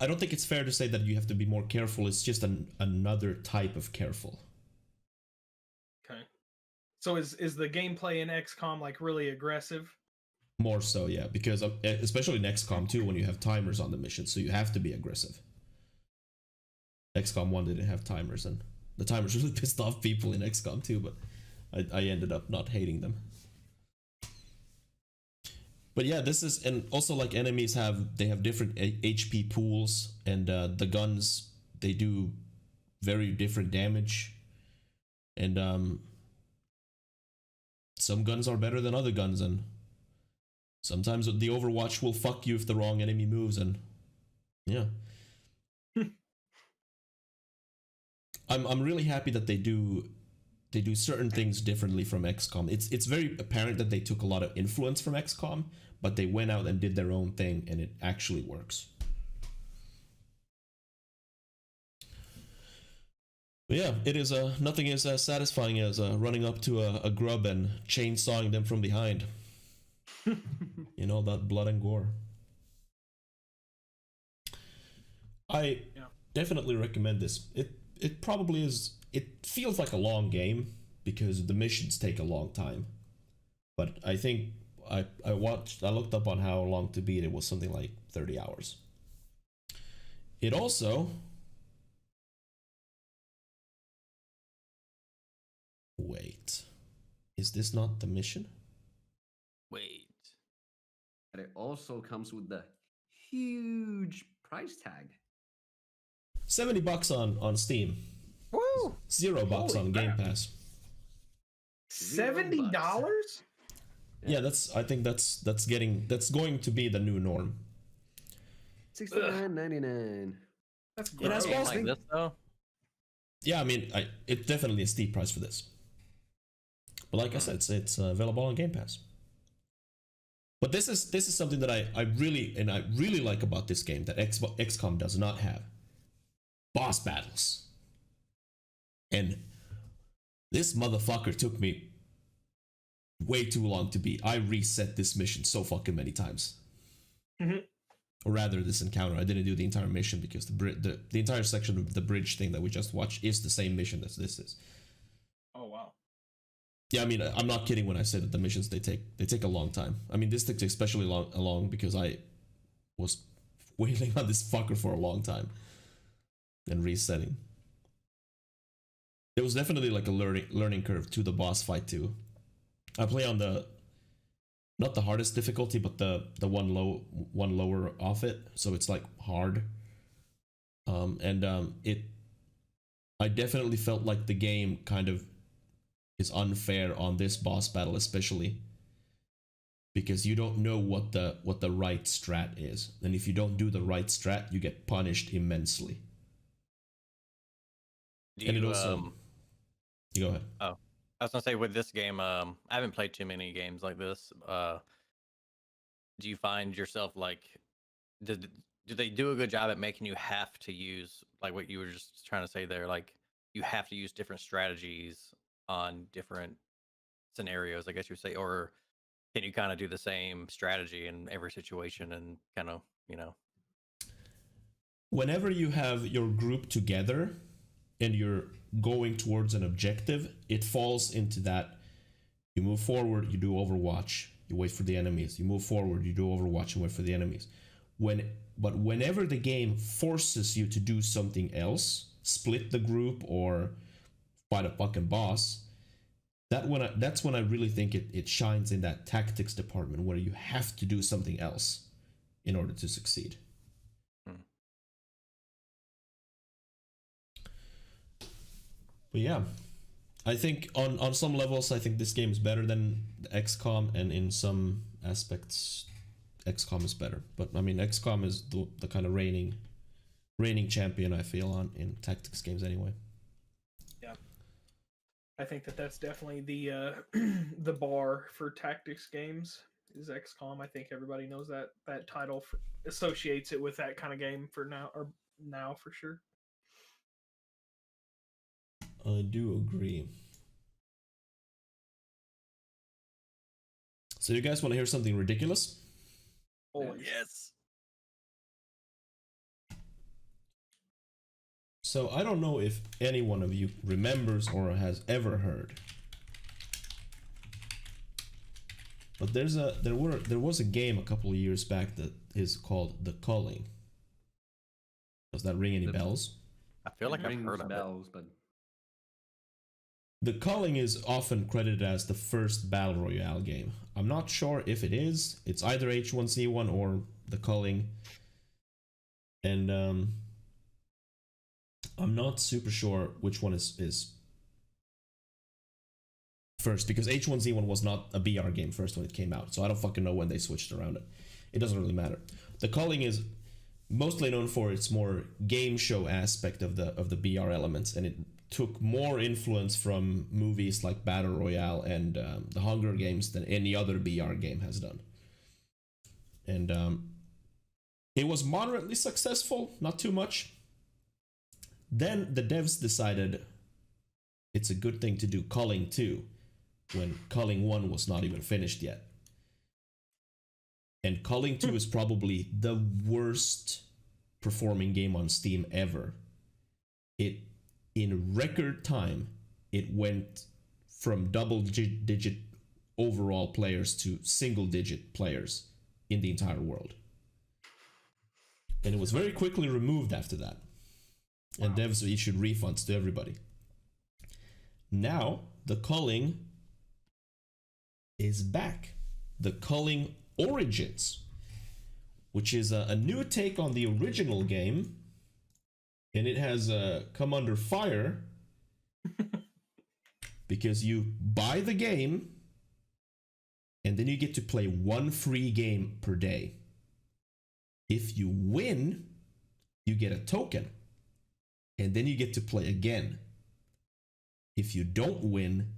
I don't think it's fair to say that you have to be more careful. It's just another type of careful. Okay. So is the gameplay in XCOM like really aggressive? More so, yeah, because especially in XCOM 2 when you have timers on the mission, so you have to be aggressive. XCOM 1 didn't have timers, and the timers really pissed off people in XCOM 2, but I ended up not hating them. But yeah, this is, and also like enemies have different HP pools, and the guns, they do very different damage, and some guns are better than other guns, and sometimes the Overwatch will fuck you if the wrong enemy moves, and yeah. I'm really happy that they do certain things differently from XCOM. It's very apparent that they took a lot of influence from XCOM, but they went out and did their own thing, and it actually works. But yeah, it is nothing is as satisfying as running up to a grub and chainsawing them from behind. You know, that blood and gore. I definitely recommend this. It probably is. It feels like a long game because the missions take a long time. But I think I looked up on how long to beat. It was something like 30 hours. It also, wait, is this not the mission? Wait. And it also comes with the huge price tag. $70 on Steam. Woo! $0 Holy on Game crap. Pass. $70? Yeah, I think that's going to be the new norm. $69.99. That's It has gross. balls. Like this though. Yeah, I mean, it's definitely a steep price for this. But like I said, it's available on Game Pass. But this is something that I really like about this game that XCOM does not have. Boss battles. And this motherfucker took me way too long to beat. I reset this mission so fucking many times. Mm-hmm. Or rather, this encounter. I didn't do the entire mission because the entire section of the bridge thing that we just watched is the same mission as this is. Oh wow. Yeah, I mean, I'm not kidding when I say that the missions they take a long time. I mean, this takes especially long because I was waiting on this fucker for a long time and resetting. There was definitely like a learning curve to the boss fight too. I play on not the hardest difficulty, but the one lower off it, so it's like hard. I definitely felt like the game kind of is unfair on this boss battle, especially because you don't know what the right strat is, and if you don't do the right strat, you get punished immensely. And it also, you go ahead. Oh, I was gonna say with this game, I haven't played too many games like this. Do you find yourself like, do they do a good job at making you have to use, like what you were just trying to say there, like you have to use different strategies on different scenarios, I guess you would say, or can you kind of do the same strategy in every situation and kind of, Whenever you have your group together and you're going towards an objective, it falls into that you move forward, you do Overwatch, you wait for the enemies. You move forward, you do Overwatch and wait for the enemies. But whenever the game forces you to do something else, split the group or fight a fucking boss, that's when I really think it shines in that tactics department where you have to do something else in order to succeed. But yeah, I think on some levels, I think this game is better than XCOM, and in some aspects, XCOM is better. But I mean, XCOM is the kind of reigning champion, I feel, in tactics games anyway. Yeah, I think that's definitely the the bar for tactics games is XCOM. I think everybody knows that title associates it with that kind of game for now for sure. I do agree. So you guys want to hear something ridiculous? Oh yes. So I don't know if any one of you remembers or has ever heard, but there was a game a couple of years back that is called the Culling. Does that ring any bells? I feel like I've heard of bells, but The Culling is often credited as the first Battle Royale game. I'm not sure if it is. It's either H1Z1 or the Culling. And I'm not super sure which one is first, because H1Z1 was not a BR game first when it came out, so I don't fucking know when they switched around it. It doesn't really matter. The Culling is mostly known for its more game show aspect of the BR elements, and it took more influence from movies like Battle Royale and the Hunger Games than any other BR game has done. And it was moderately successful, not too much. Then the devs decided it's a good thing to do Culling 2, when Culling 1 was not even finished yet. And Culling 2 is probably the worst performing game on Steam ever. In record time, it went from double-digit overall players to single-digit players in the entire world. And it was very quickly removed after that. Wow. And devs issued refunds to everybody. Now, the culling is back. The Culling Origins, which is a new take on the original game, and it has come under fire because you buy the game and then you get to play one free game per day. If you win, you get a token, and then you get to play again. If you don't win,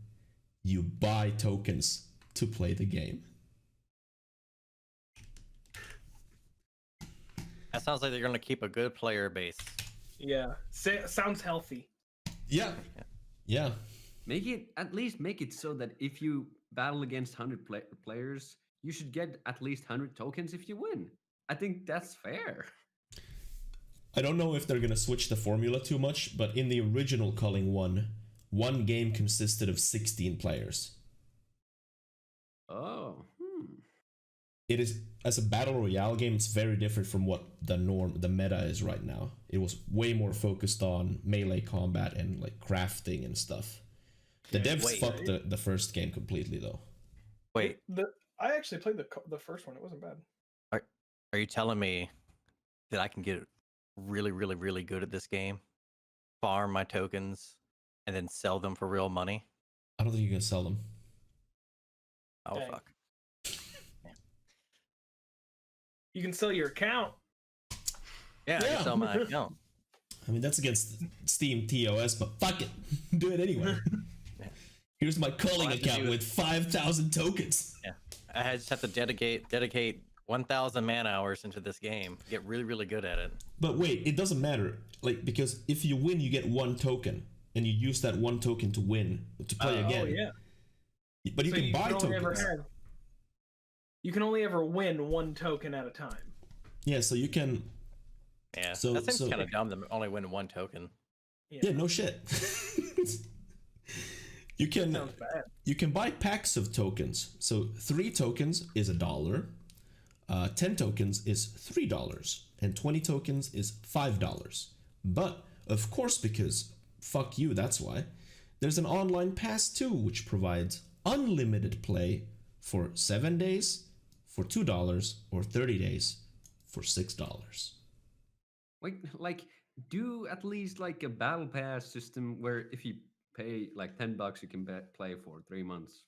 you buy tokens to play the game. That sounds like they're going to keep a good player base. Yeah, sounds healthy. Yeah. At least make it so that if you battle against 100 players, you should get at least 100 tokens if you win. I think that's fair. I don't know if they're going to switch the formula too much, but in the original Culling one game consisted of 16 players. Oh. It is, as a battle royale game, it's very different from what the meta is right now. It was way more focused on melee combat and like crafting and stuff. The devs fucked the first game completely though. Wait, I actually played the first one. It wasn't bad. Are you telling me that I can get really, really, really good at this game, farm my tokens, and then sell them for real money? I don't think you can sell them. Oh, Dang. fuck. You can sell your account. Yeah, I can sell my account. I mean, that's against Steam TOS, but fuck it. Do it anyway. Yeah. Here's my Culling account with 5,000 tokens. Yeah, I just have to dedicate 1,000 man hours into this game. Get really, really good at it. But wait, it doesn't matter. Like, because if you win, you get one token, and you use that one token to win, to play again. Oh, yeah. But you can buy tokens. You can only ever win one token at a time. Yeah, so you can. Yeah, that seems kind of dumb to only win one token. Yeah, no shit. You can. Sounds bad. You can buy packs of tokens. So 3 tokens is $1. 10 tokens is $3, and 20 tokens is $5. But of course, because fuck you, that's why. There's an online pass too, which provides unlimited play for 7 days for $2 or 30 days for $6. Like do at least like a battle pass system where if you pay like $10, you can play for 3 months.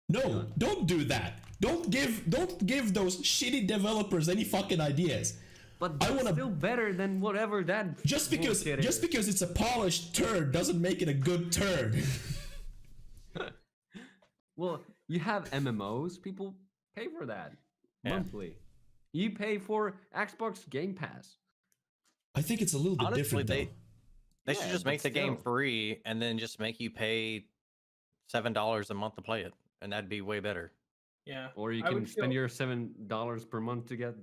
No, don't do that. Don't give those shitty developers any fucking ideas. But that's still better than whatever that. Just because it's a polished turd doesn't make it a good turd. Well, you have MMOs. People pay for that monthly. You pay for Xbox Game Pass. I think it's a little bit different. Though. They should just make the game free and then just make you pay $7 a month to play it, and that'd be way better. Yeah. Or you can spend your $7 per month to get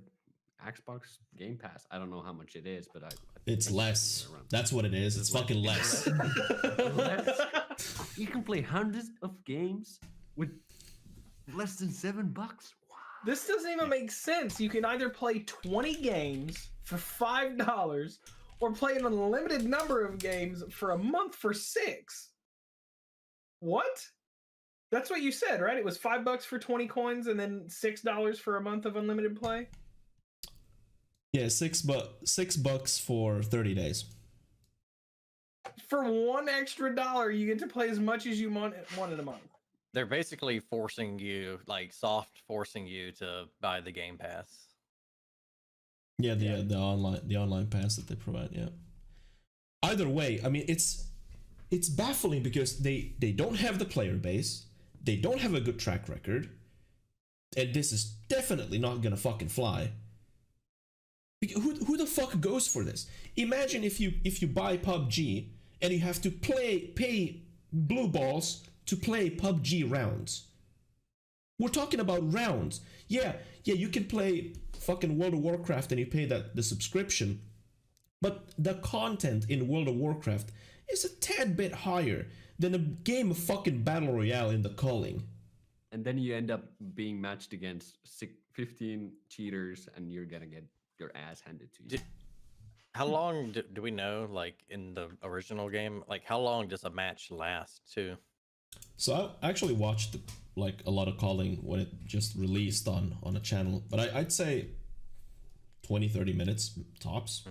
Xbox Game Pass. I don't know how much it is, but it's less. That's what it is. It's fucking less. You can play hundreds of games with less than $7. Wow. This doesn't even make sense. You can either play 20 games for $5 or play an unlimited number of games for a month for $6. What? That's what you said, right? It was $5 for 20 coins and then $6 for a month of unlimited play? Yeah, $6 for 30 days. For $1 extra, you get to play as much as you want in a month. They're basically forcing you, like soft forcing you to buy the Game Pass. Yeah, the online pass that they provide. Yeah. Either way, I mean, it's baffling because they don't have the player base, they don't have a good track record, and this is definitely not gonna fucking fly. Who the fuck goes for this? Imagine if you buy PUBG and you have to pay blue balls to play PUBG rounds. We're talking about rounds. Yeah, you can play fucking World of Warcraft and you pay the subscription, but the content in World of Warcraft is a tad bit higher than a game of fucking Battle Royale in the Culling. And then you end up being matched against 15 cheaters, and you're gonna get your ass handed to you. How long do we know, like in the original game, like how long does a match last too? So I actually watched like a lot of Culling when it just released on a channel, but I'd say 20-30 minutes tops.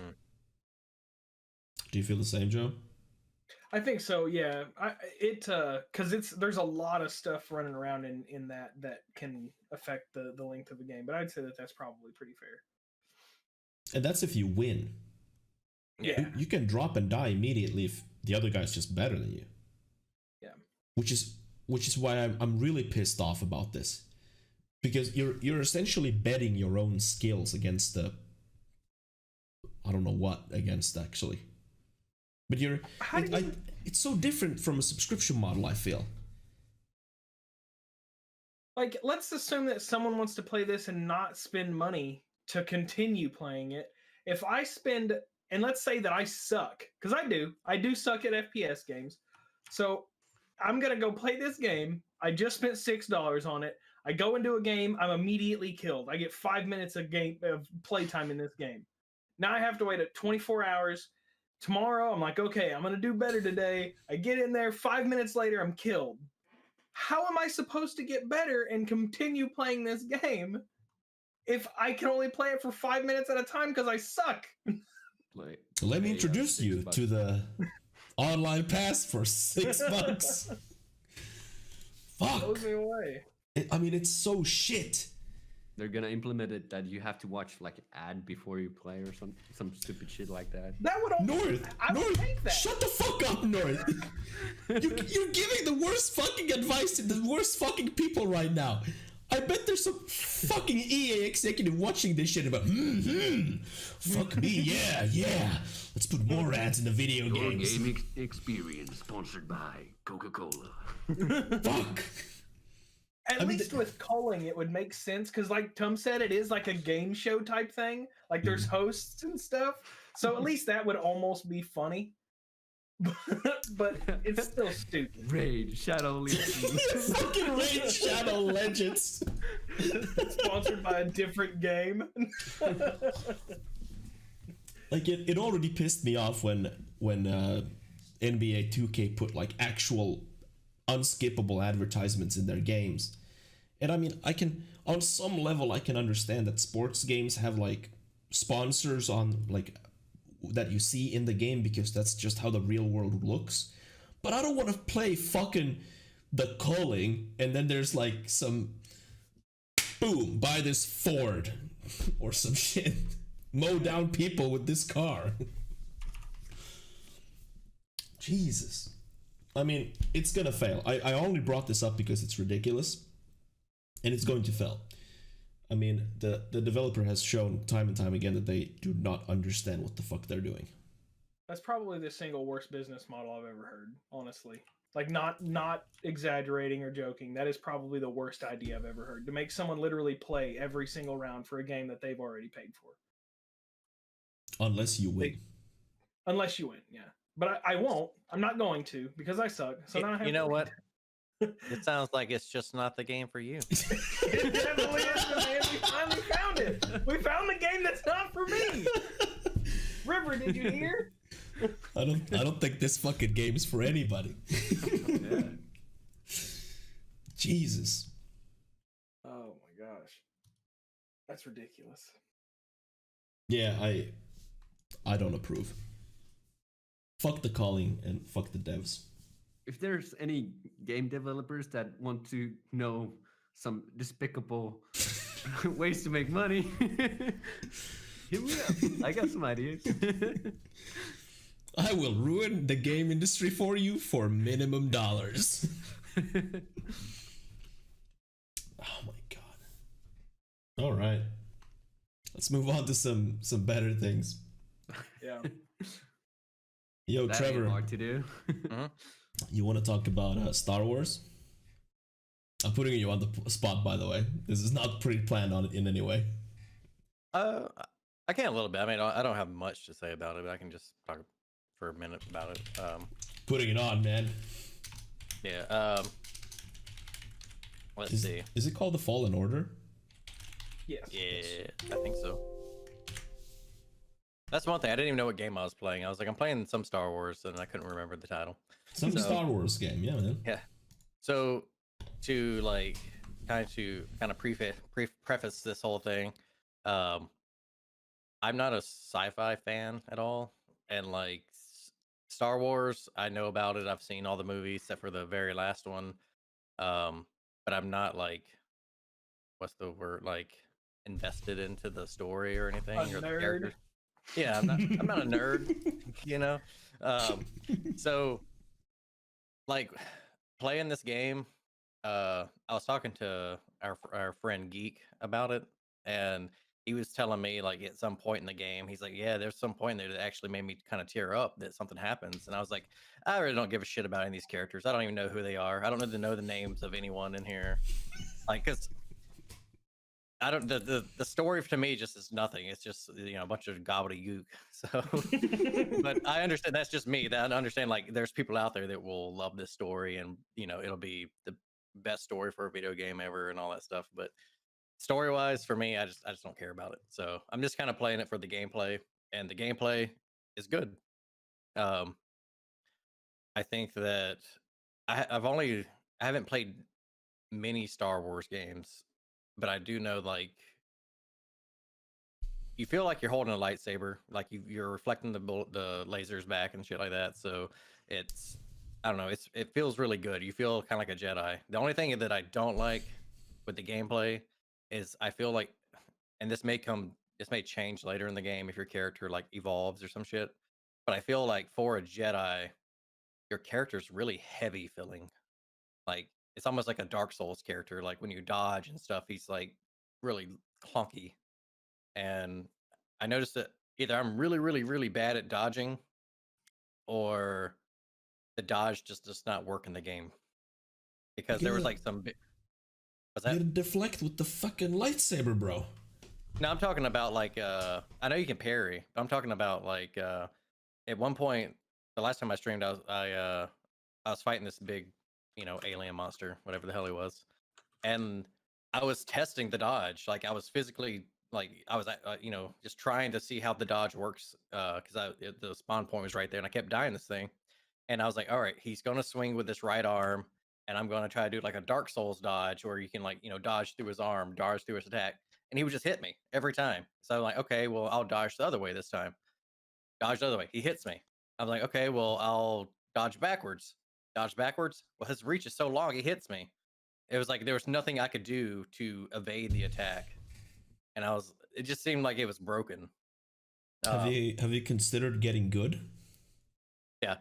Do you feel the same, Joe? I think so. Yeah, because there's a lot of stuff running around in that can affect the length of the game. But I'd say that's probably pretty fair. And that's if you win. Yeah, you can drop and die immediately if the other guy's just better than you. Yeah, which is why I'm really pissed off about this, because you're essentially betting your own skills against the I don't know what against actually. But it's so different from a subscription model, I feel. Like, let's assume that someone wants to play this and not spend money to continue playing it. If I spend, and let's say that I suck, because I do suck at FPS games. So I'm going to go play this game. I just spent $6 on it. I go into a game, I'm immediately killed. I get 5 minutes of playtime in this game. Now I have to wait 24 hours. Tomorrow, I'm like, okay, I'm going to do better today. I get in there, 5 minutes later, I'm killed. How am I supposed to get better and continue playing this game if I can only play it for 5 minutes at a time because I suck? Let me introduce you to the online pass for $6. Fuck. Blows me away. It's so shit. They're gonna implement it that you have to watch like an ad before you play or some stupid shit like that. That would North, take that. Shut the fuck up, North. You're giving the worst fucking advice to the worst fucking people right now. I bet there's some fucking EA executive watching this shit about, fuck me, yeah. Let's put more ads in the video games. Your game experience sponsored by Coca-Cola. Fuck. At least with Culling, it would make sense because, like Tom said, it is like a game show type thing. Like there's hosts and stuff, so at least that would almost be funny. But it's still stupid. Raid Shadow Legends. Fucking Raid Shadow Legends. Sponsored by a different game. Like it already pissed me off when NBA 2K put like actual unskippable advertisements in their games. And on some level I can understand that sports games have like sponsors on like that you see in the game because that's just how the real world looks. But I don't want to play fucking the Culling and then there's like some boom, buy this Ford or some shit. Mow down people with this car. Jesus. It's gonna fail. I only brought this up because it's ridiculous. And it's going to fail. The developer has shown time and time again that they do not understand what the fuck they're doing. That's probably the single worst business model I've ever heard, honestly. Like, not exaggerating or joking. That is probably the worst idea I've ever heard. To make someone literally play every single round for a game that they've already paid for. Unless you win. Unless you win, yeah. But I won't. I'm not going to because I suck. So now I have you know what? It sounds like it's just not the game for you. It definitely is, man. We finally found it. We found the game that's not for me. River, did you hear? I don't think this fucking game is for anybody. Yeah. Jesus. Oh my gosh. That's ridiculous. Yeah, I don't approve. Fuck the Culling and fuck the devs. If there's any game developers that want to know some despicable ways to make money, hit me up. I got some ideas. I will ruin the game industry for you for minimum dollars. Oh my god. All right. Let's move on to some better things. Yeah. Yo, that Trevor. ain't hard to do. You want to talk about Star Wars? I'm putting you on the spot, by the way. This is not pre-planned on it in any way. I can a little bit. I don't have much to say about it, but I can just talk for a minute about it. Putting it on, man. Yeah. Let's see. Is it called the Fallen Order? Yes. Yeah, I think so. That's one thing. I didn't even know what game I was playing. I was like, I'm playing some Star Wars, and I couldn't remember the title. Some Star Wars game, yeah, man. Yeah. So to like kind of preface this whole thing, I'm not a sci-fi fan at all, and like Star Wars, I know about it. I've seen all the movies except for the very last one. But I'm not like, what's the word, like invested into the story or anything or the characters. Yeah, I'm not a nerd, you know. So like playing this game, I was talking to our friend Geek about it, and he was telling me like at some point in the game, he's like, yeah, there's some point there that actually made me kind of tear up that something happens. And I was like, I really don't give a shit about any of these characters. I don't even know who they are. I don't need to know the names of anyone in here. Like, cause I don't, the story to me just is nothing. It's just, you know, a bunch of gobbledygook. So, but I understand that's just me. That I understand like there's people out there that will love this story, and you know, it'll be the best story for a video game ever and all that stuff. But story wise, for me, I just don't care about it. So I'm just kind of playing it for the gameplay, and the gameplay is good. I think that I haven't played many Star Wars games, but I do know like you feel like you're holding a lightsaber, like you're reflecting the lasers back and shit like that. So it's, I don't know, it feels really good. You feel kind of like a Jedi. The only thing that I don't like with the gameplay is I feel like, and this may change later in the game if your character like evolves or some shit, but I feel like for a Jedi, your character's really heavy feeling. Like it's almost like a Dark Souls character. Like when you dodge and stuff, he's like really clunky. And I noticed that either I'm really, really, really bad at dodging, or the dodge just does not work in the game. Because there was like some what's that? You gotta deflect with the fucking lightsaber, bro. No, I'm talking about like I know you can parry, but I'm talking about like at one point, the last time I streamed, I was fighting this big, you know, alien monster, whatever the hell he was, and I was testing the dodge. Like I was physically, like I was, you know, just trying to see how the dodge works, because the spawn point was right there, and I kept dying this thing, and I was like, all right, he's gonna swing with this right arm, and I'm gonna try to do like a Dark Souls dodge, where you can like, you know, dodge through his arm, dodge through his attack, and he would just hit me every time. So I'm like, okay, well, I'll dodge the other way this time. Dodge the other way. He hits me. I'm like, okay, well, I'll dodge backwards. Dodge backwards. Well, his reach is so long, he hits me. It was like there was nothing I could do to evade the attack, and it just seemed like it was broken. Have you considered getting good? Yeah.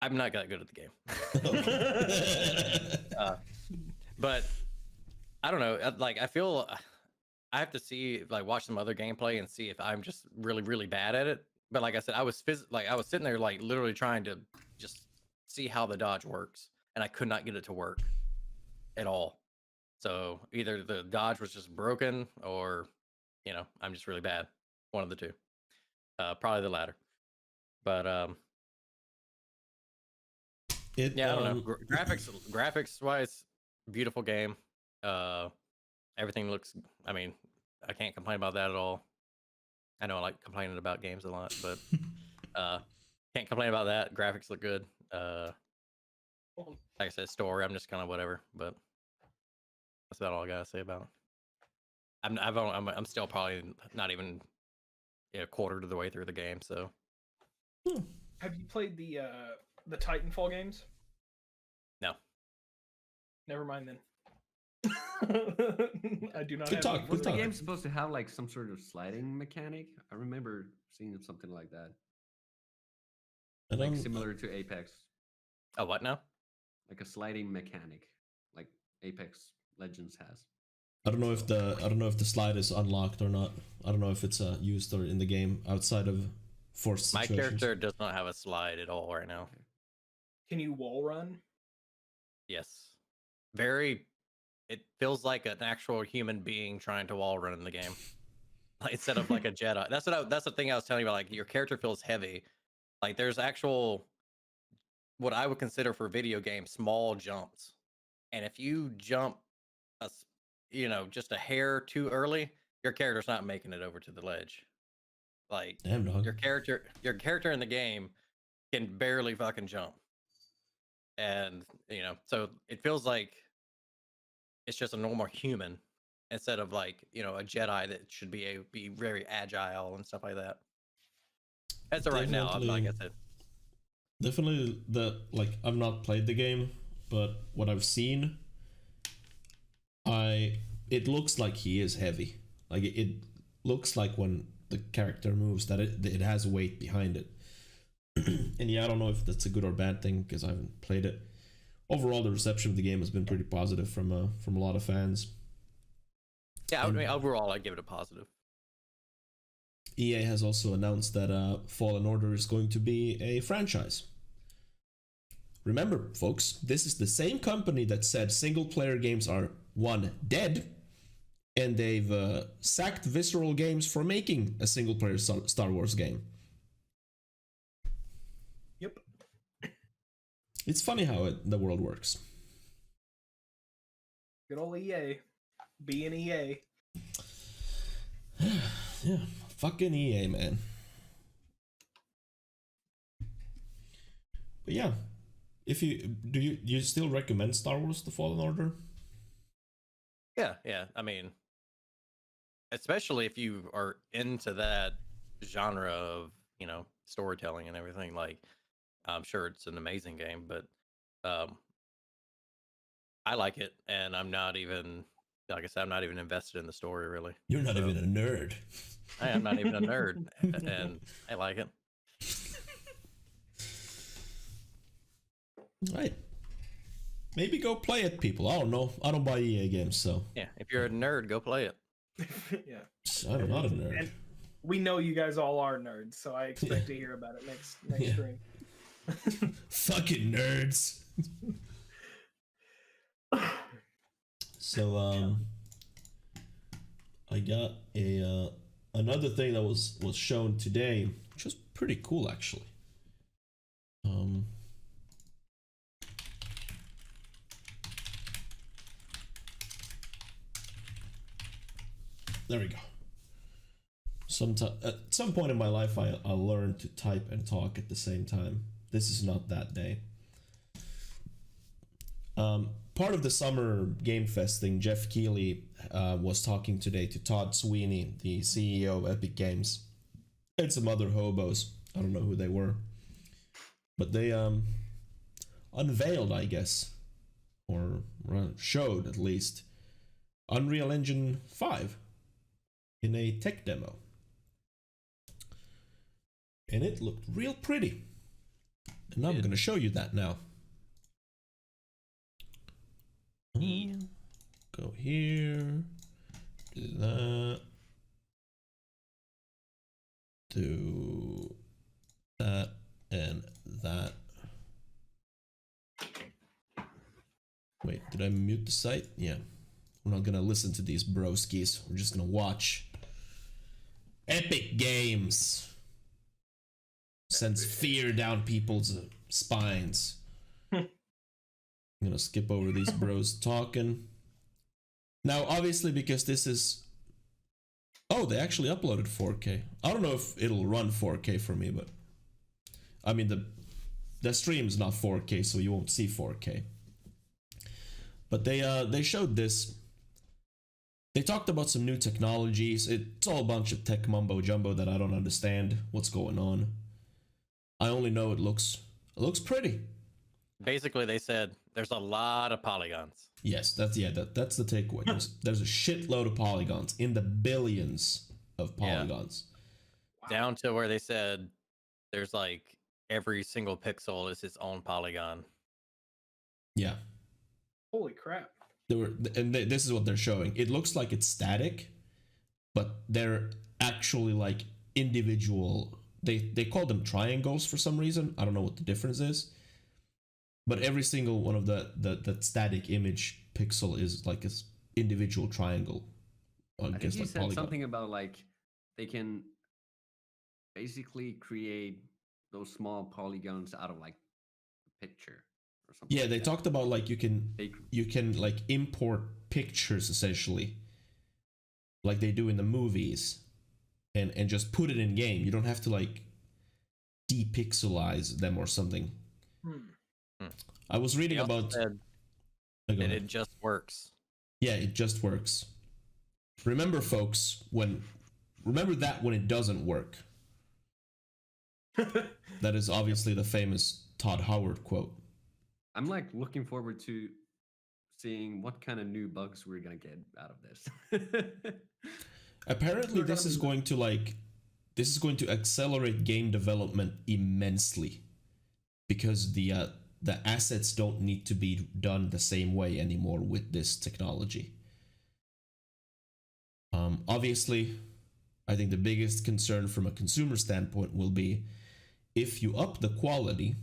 I'm not that good at the game. But I don't know. Like I feel I have to see, like, watch some other gameplay and see if I'm just really, really bad at it. But like I said, I was sitting there like literally trying to just see how the dodge works, and I could not get it to work at all. So either the dodge was just broken, or you know, I'm just really bad. One of the two. Probably the latter. But yeah, I don't know. Graphics wise, beautiful game. Everything looks, I mean, I can't complain about that at all. I know I like complaining about games a lot, but can't complain about that. Graphics look good. Like I said, story, I'm just kind of whatever, but that's about all I gotta say about it. I'm still probably not even a quarter to the way through the game, so. Have you played the Titanfall games? No. Never mind then. I do not. Good talk. Was the game supposed to have like some sort of sliding mechanic? I remember seeing something like that. Like similar to Apex. Oh, what now? Like a sliding mechanic, like Apex Legends has. I don't know if the slide is unlocked or not. I don't know if it's used or in the game outside of forced situations. My character does not have a slide at all right now. Can you wall run? Yes. It feels like an actual human being trying to wall run in the game. like, instead of like a Jedi. That's the thing I was telling you about. Like your character feels heavy. Like there's actual what I would consider for video games small jumps, and if you jump just a hair too early, your character's not making it over to the ledge. Like Damn, dog. your character in the game can barely fucking jump, and so it feels like it's just a normal human instead of like a Jedi that should be very agile and stuff like that. As of right now, like I said, definitely I've not played the game, but what I've seen, it looks like he is heavy. Like it looks like when the character moves that it has weight behind it. And yeah, I don't know if that's a good or bad thing because I haven't played it. Overall, the reception of the game has been pretty positive from a lot of fans. Yeah, I mean, overall, I give it a positive. EA has also announced that Fallen Order is going to be a franchise. Remember, folks, this is the same company that said single-player games are, one, dead, and they've sacked Visceral Games for making a single-player Star Wars game. Yep. It's funny how the world works. Good old EA. Being EA. Yeah, fucking EA, man. But yeah, if you still recommend Star Wars: The Fallen Order? Yeah. I mean, especially if you are into that genre of storytelling and everything. Like, I'm sure it's an amazing game, but I like it, and I'm not even. Like I said, I'm not even invested in the story, really. You're not even a nerd. I am not even a nerd, and I like it. Right. Maybe go play it, people. I don't know. I don't buy EA games, so. Yeah, if you're a nerd, go play it. Yeah. I'm not a nerd. And we know you guys all are nerds, so I expect to hear about it next stream. Fucking nerds. So I got another thing that was shown today, which was pretty cool actually. There we go. At some point in my life, I learned to type and talk at the same time. This is not that day. Part of the summer Game Fest thing, Jeff Keighley was talking today to Todd Sweeney, the CEO of Epic Games, and some other hobos. I don't know who they were. But they unveiled, I guess, or showed at least, Unreal Engine 5 in a tech demo. And it looked real pretty. And I'm going to show you that now. Go here, do that, do that, and that. Wait, did I mute the site? Yeah. We're not gonna listen to these broskies. We're just gonna watch. Epic Games sends fear down people's spines. I'm gonna skip over these bros talking. Now, obviously, because this is... Oh, they actually uploaded 4K. I don't know if it'll run 4K for me, but... I mean, the stream's not 4K, so you won't see 4K. But they showed this. They talked about some new technologies. It's all a bunch of tech mumbo-jumbo that I don't understand what's going on. I only know it looks pretty. Basically, they said there's a lot of polygons. Yes, that's the takeaway. There's a shitload of polygons, in the billions of polygons. Yeah. Down to where they said there's like every single pixel is its own polygon. Yeah. Holy crap. This is what they're showing. It looks like it's static, but they're actually like individual. They call them triangles for some reason. I don't know what the difference is. But every single one of the static image pixel is like an individual triangle. I think you said something about like they can basically create those small polygons out of like a picture or something. Yeah, like they that. talked about like you can like import pictures essentially, like they do in the movies, and just put it in game. You don't have to like depixelize them or something. I was reading He also about said Go that ahead. it just works. Yeah, it just works. Remember, folks, remember that when it doesn't work. That is obviously the famous Todd Howard quote. I'm like looking forward to seeing what kind of new bugs we're gonna get out of this. Apparently, this is going to accelerate game development immensely, because the assets don't need to be done the same way anymore with this technology. Obviously, I think the biggest concern from a consumer standpoint will be if you up the quality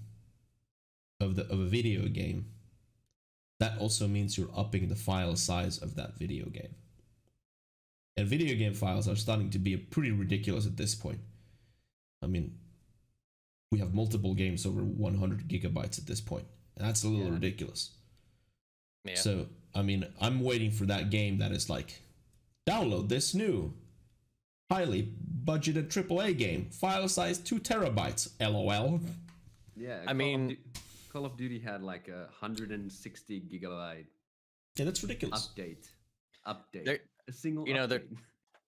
of a video game, that also means you're upping the file size of that video game. And video game files are starting to be pretty ridiculous at this point. I mean, we have multiple games over 100 gigabytes at this point, and that's a little ridiculous. Yeah. So, I mean, I'm waiting for that game that is like, download this new highly budgeted AAA game, file size 2 terabytes, LOL. Yeah, I mean, Call of Duty had like 160 gigabyte. Yeah, that's ridiculous. Update. They're- A single. you know, update.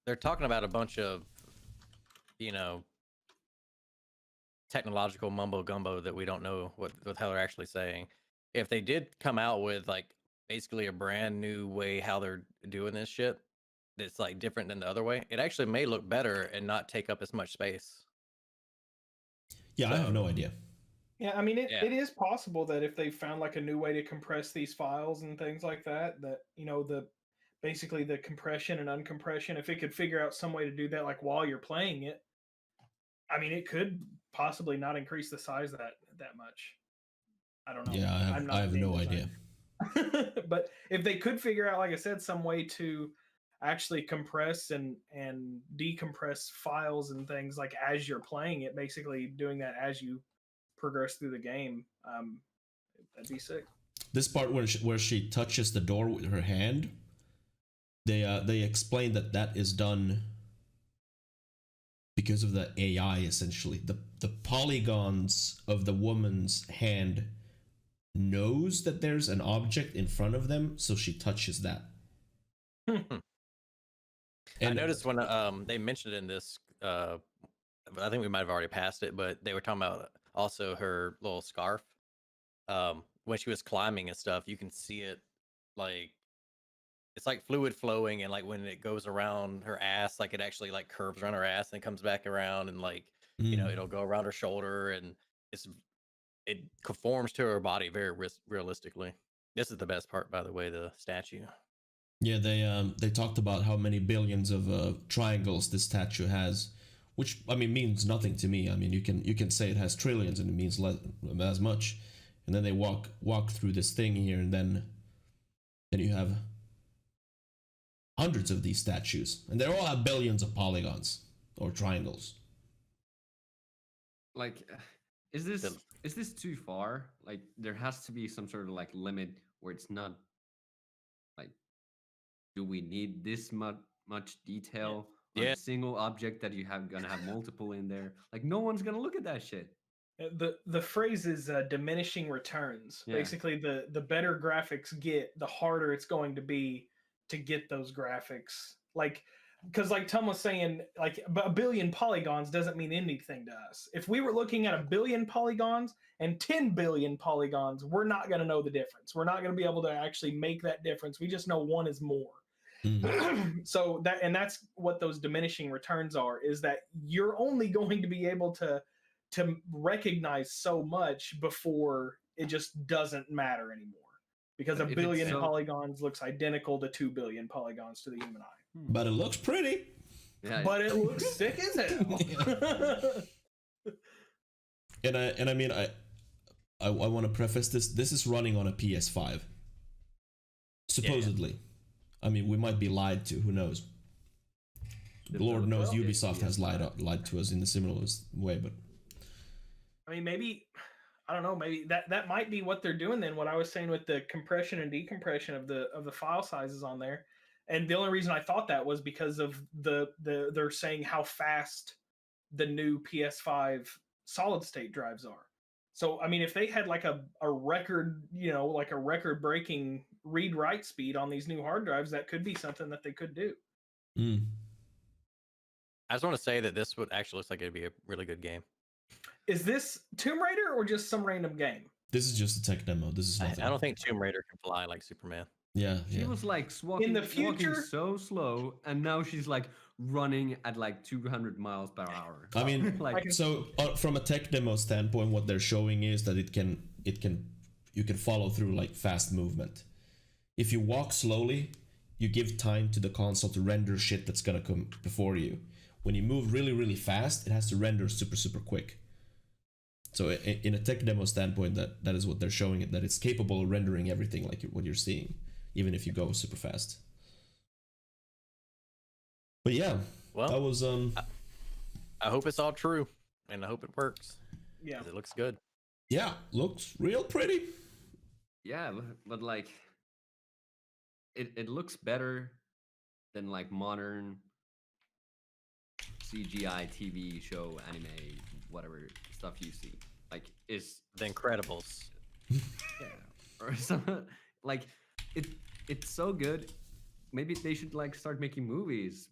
they're talking about a bunch of, technological mumbo gumbo that we don't know what the hell they're actually saying. If they did come out with like basically a brand new way how they're doing this shit, that's like different than the other way, it actually may look better and not take up as much space. Yeah, I have no idea. Yeah, I mean, it is possible that if they found like a new way to compress these files and things like that, basically the compression and uncompression, if it could figure out some way to do that, like while you're playing it, I mean, it could possibly not increase the size that much. I don't know. Yeah, I have no idea. But if they could figure out, like I said, some way to actually compress and decompress files and things like as you're playing it, basically doing that as you progress through the game, that'd be sick. This part where she touches the door with her hand, they explain that is done because of the AI. Essentially, the polygons of the woman's hand knows that there's an object in front of them, so she touches that. And I noticed when they mentioned it in this, I think we might have already passed it, but they were talking about also her little scarf. When she was climbing and stuff, you can see it like it's like fluid flowing, and like when it goes around her ass, like it actually like curves around her ass and comes back around, and like it'll go around her shoulder, and it conforms to her body very realistically. This is the best part, by the way, the statue. Yeah, they talked about how many billions of triangles this statue has, which I mean means nothing to me. I mean you can say it has trillions and it means as much, and then they walk through this thing here, and then you have hundreds of these statues, and they all have billions of polygons or triangles. Like, is this too far? Like, there has to be some sort of like limit where it's not like, do we need this much detail on a single object that gonna have multiple in there? Like, no one's gonna look at that shit. The phrase is diminishing returns. Yeah. Basically, the better graphics get, the harder it's going to be to get those graphics. Like, because like Tom was saying, like a billion polygons doesn't mean anything to us. If we were looking at 1 billion polygons and 10 billion polygons, we're not going to know the difference. We're not going to be able to actually make that difference. We just know one is more. So that's what those diminishing returns are, is that you're only going to be able to recognize so much before it just doesn't matter anymore. Because 1 billion polygons looks identical to 2 billion polygons to the human eye. But it looks pretty. Yeah, but it looks sick as hell. And I mean I want to preface this. This is running on a PS5. Supposedly. Yeah. I mean, we might be lied to. Who knows? Lord knows well, Ubisoft has lied to us in a similar way, but I mean, maybe I don't know. Maybe that might be what they're doing then. What I was saying with the compression and decompression of the file sizes on there, and the only reason I thought that was because of they're saying how fast the new PS5 solid state drives are. So I mean, if they had like a record, like a record breaking read write speed on these new hard drives, that could be something that they could do. I just want to say that this would actually looks like it'd be a really good game. Is this Tomb Raider or just some random game? this is just a tech demo. This is nothing. I don't think Tomb Raider can fly like Superman. Yeah, She was like walking, In the future- walking so slow, and now she's like running at like 200 miles per hour. I mean, like, so from a tech demo standpoint, what they're showing is that you can follow through like fast movement. If you walk slowly, you give time to the console to render shit that's gonna come before you. When you move really, really fast, it has to render super, super quick. So in a tech demo standpoint, that is what they're showing it, that it's capable of rendering everything like what you're seeing, even if you go super fast. But yeah, Well, that was I hope it's all true, and I hope it works. Yeah. 'Cause it looks good. yeah, looks real pretty. yeah, but like, it looks better than like modern CGI TV show, anime, whatever stuff you see. Like, is The Incredibles. yeah, or some like it's so good. Maybe they should like start making movies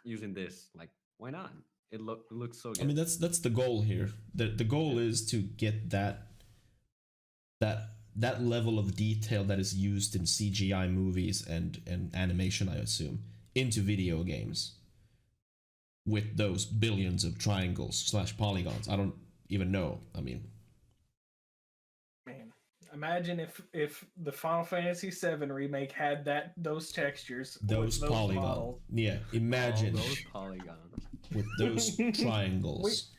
using this. Like, why not? It looks so good. I mean, that's the goal here. The goal is to get that level of detail that is used in CGI movies and animation, I assume, into video games with those billions of triangles / polygons. I don't even know. I mean, Man, imagine if the Final Fantasy VII remake had those textures, those with polygons. models. Yeah, imagine all those polygons. with those triangles.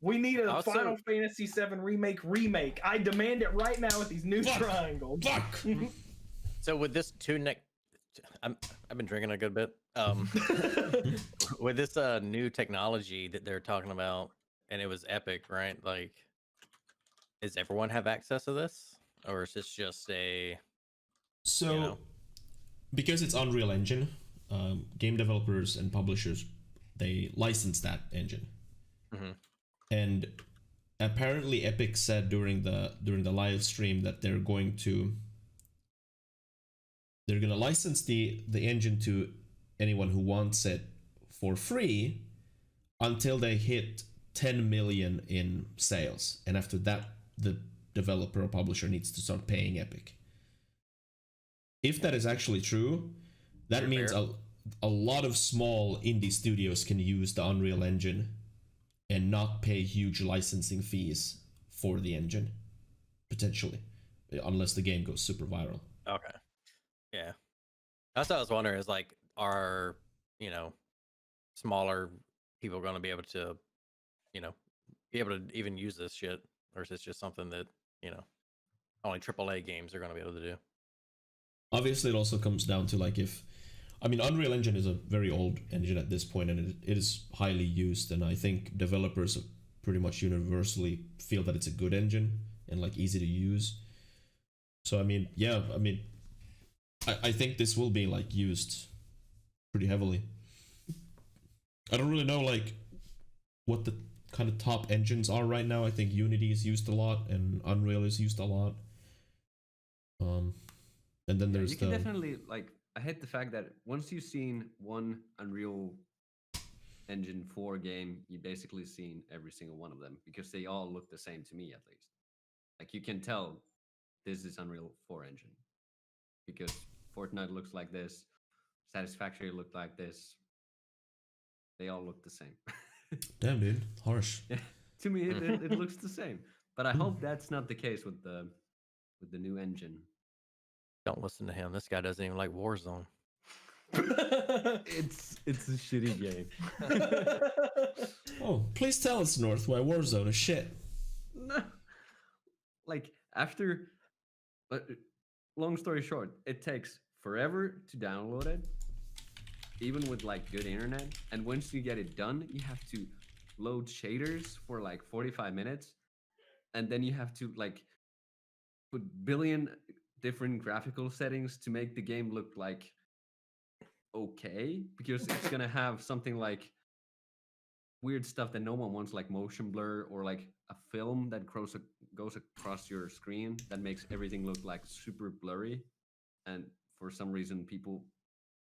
We need a Also- Final Fantasy VII remake. I demand it right now with these new Fuck. triangles. Fuck! So with this I've been drinking a good bit. With this new technology that they're talking about, and it was epic, right? Like, does everyone have access to this, or is this just a? So, You know. because it's Unreal Engine, game developers and publishers, they license that engine. Mhm. And apparently Epic said during the live stream that they're going to license the engine to anyone who wants it for free until they hit 10 million in sales, and after that the developer or publisher needs to start paying Epic. If that is actually true, that Fair, means fair. a lot of small indie studios can use the Unreal Engine and not pay huge licensing fees for the engine, potentially, unless the game goes super viral. Okay. Yeah. That's what I was wondering. Is like, are smaller people going to be able to, even use this shit, or is this just something that only AAA games are going to be able to do? Obviously, it also comes down to like Unreal Engine is a very old engine at this point, and it is highly used, and I think developers pretty much universally feel that it's a good engine and like easy to use. So I think this will be like used pretty heavily. I don't really know like what the kind of top engines are right now. I think Unity is used a lot and Unreal is used a lot. And then there's you can definitely like. I hate the fact that once you've seen one Unreal Engine 4 game, you've basically seen every single one of them because they all look the same to me, at least. Like, you can tell this is Unreal 4 engine because Fortnite looks like this, Satisfactory looked like this. They all look the same. Damn, dude, harsh. Yeah, to me, it looks the same. But I hope that's not the case with the new engine. Don't listen to him. This guy doesn't even like Warzone. It's a shitty game. Oh, please tell us, North, why Warzone is shit. No. Like, after, long story short, it takes forever to download it. even with like good internet. And once you get it done, you have to load shaders for like 45 minutes, and then you have to like put billion different graphical settings to make the game look like okay, because it's gonna have something like weird stuff that no one wants, like motion blur or like a film that goes across your screen that makes everything look like super blurry. And for some reason, people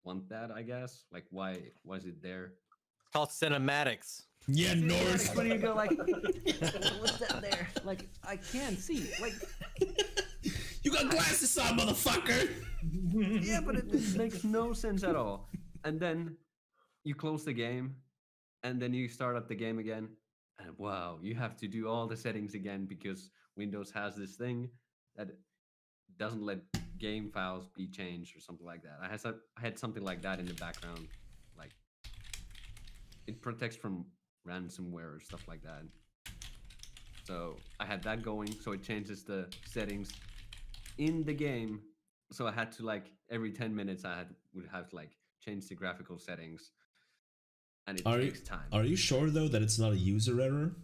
want that, I guess. Like, why is it there? It's called cinematics. Yeah, North. When you go like, what's that there? Like, I can't see. Like, you got glasses on, motherfucker. yeah, but it makes no sense at all. And then you close the game, and then you start up the game again, and wow, you have to do all the settings again because Windows has this thing that doesn't let game files be changed or something like that. I had something like that in the background, like it protects from ransomware or stuff like that. So I had that going, so it changes the settings in the game. So I had to like every 10 minutes would have to like change the graphical settings, and it takes time. Are you sure though that it's not a user error?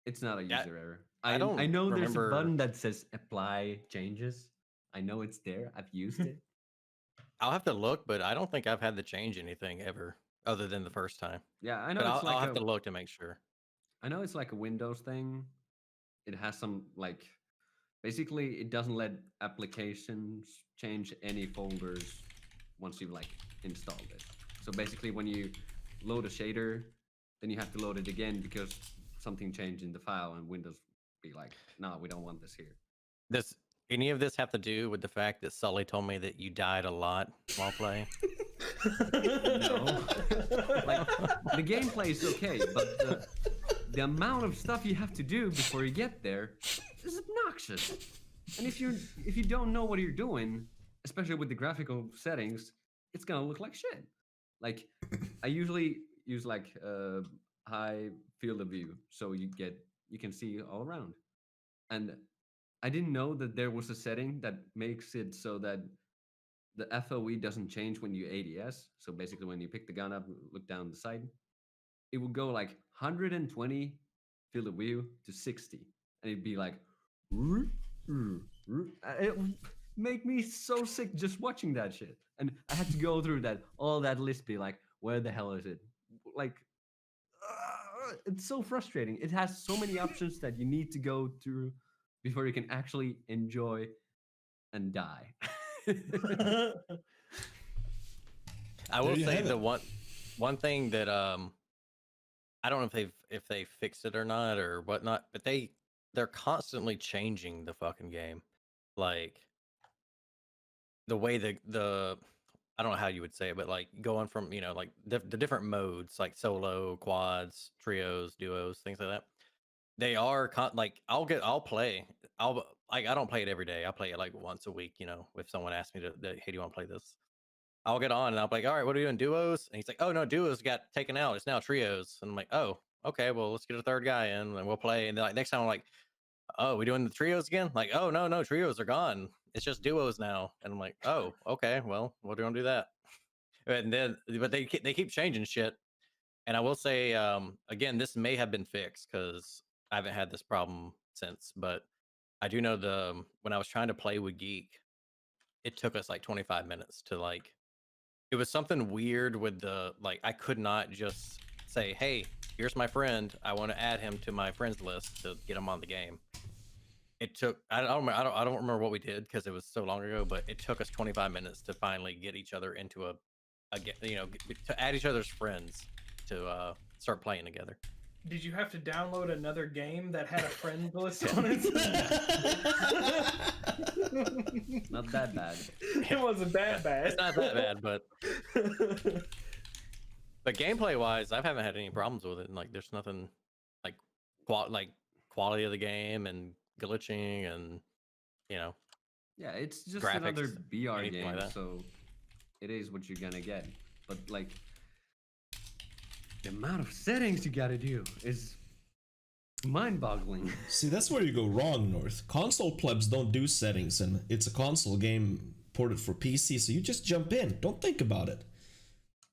It's not a user error. I know there's a button that says apply changes. I know it's there. I've used it. I'll have to look, but I don't think I've had to change anything ever other than the first time. Yeah, I know. But I'll have to look to make sure. I know it's like a Windows thing. It has some like, basically it doesn't let applications change any folders once you've like installed it. So basically when you load a shader, then you have to load it again because something changed in the file, and Windows be like, no, we don't want this here. Does any of this have to do with the fact that Sully told me that you died a lot while playing? No. Like, the gameplay is okay, but the amount of stuff you have to do before you get there is obnoxious. And if you don't know what you're doing, especially with the graphical settings, it's gonna look like shit. Like, I usually use like high field of view, so you can see all around. And I didn't know that there was a setting that makes it so that the FOV doesn't change when you ADS. So basically, when you pick the gun up, look down the sight, it would go like 120 field of view to 60, and it'd be like, it would make me so sick just watching that shit. And I had to go through all that list, be like, where the hell is it? Like, it's so frustrating. It has so many options that you need to go through before you can actually enjoy and die. I will say the one thing that I don't know if they fixed it or not or whatnot, but they're constantly changing the fucking game. Like the way the I don't know how you would say it, but like going from, like the different modes, like solo, quads, trios, duos, things like that. They are like I don't play it every day. I play it like once a week. If someone asks me hey, do you want to play this? I'll get on and I'll be like, all right, what are you doing, duos? And he's like, oh no, duos got taken out. It's now trios. And I'm like, oh, okay, well let's get a third guy in and we'll play. And then like next time I'm like, oh, we doing the trios again? Like, oh no, trios are gone. It's just duos now. And I'm like, oh, okay, well, we're gonna do that. And then, but they keep changing shit. And I will say, again, this may have been fixed because I haven't had this problem since. But I do know when I was trying to play with Geek, it took us like 25 minutes to like. It was something weird with I could not just say, hey, here's my friend. I want to add him to my friends list to get him on the game. It took, I don't remember what we did because it was so long ago, but it took us 25 minutes to finally get each other into to add each other's friends to start playing together. Did you have to download another game that had a friend list on it? Not that bad. It wasn't that bad. It's not that bad, but gameplay wise, I haven't had any problems with it. And like, there's nothing like quality of the game and glitching and Yeah, it's just graphics, another VR game, like so it is what you're gonna get. But like, the amount of settings you gotta do is mind-boggling. See, that's where you go wrong, North. Console plebs don't do settings, and it's a console game ported for PC, so you just jump in. Don't think about it.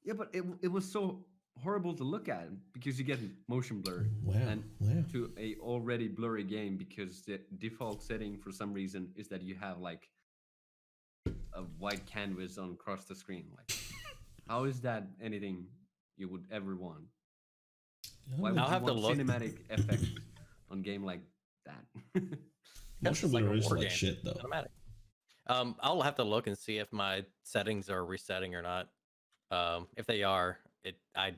Yeah, but it was so horrible to look at because you get motion blur and to a already blurry game because the default setting for some reason is that you have like a white canvas on across the screen. Like, how is that anything you would ever want? Why would I'll you have to want look. cinematic effects on game like that? Motion blur is like shit though. Cinematic. I'll have to look and see if my settings are resetting or not. If they are, I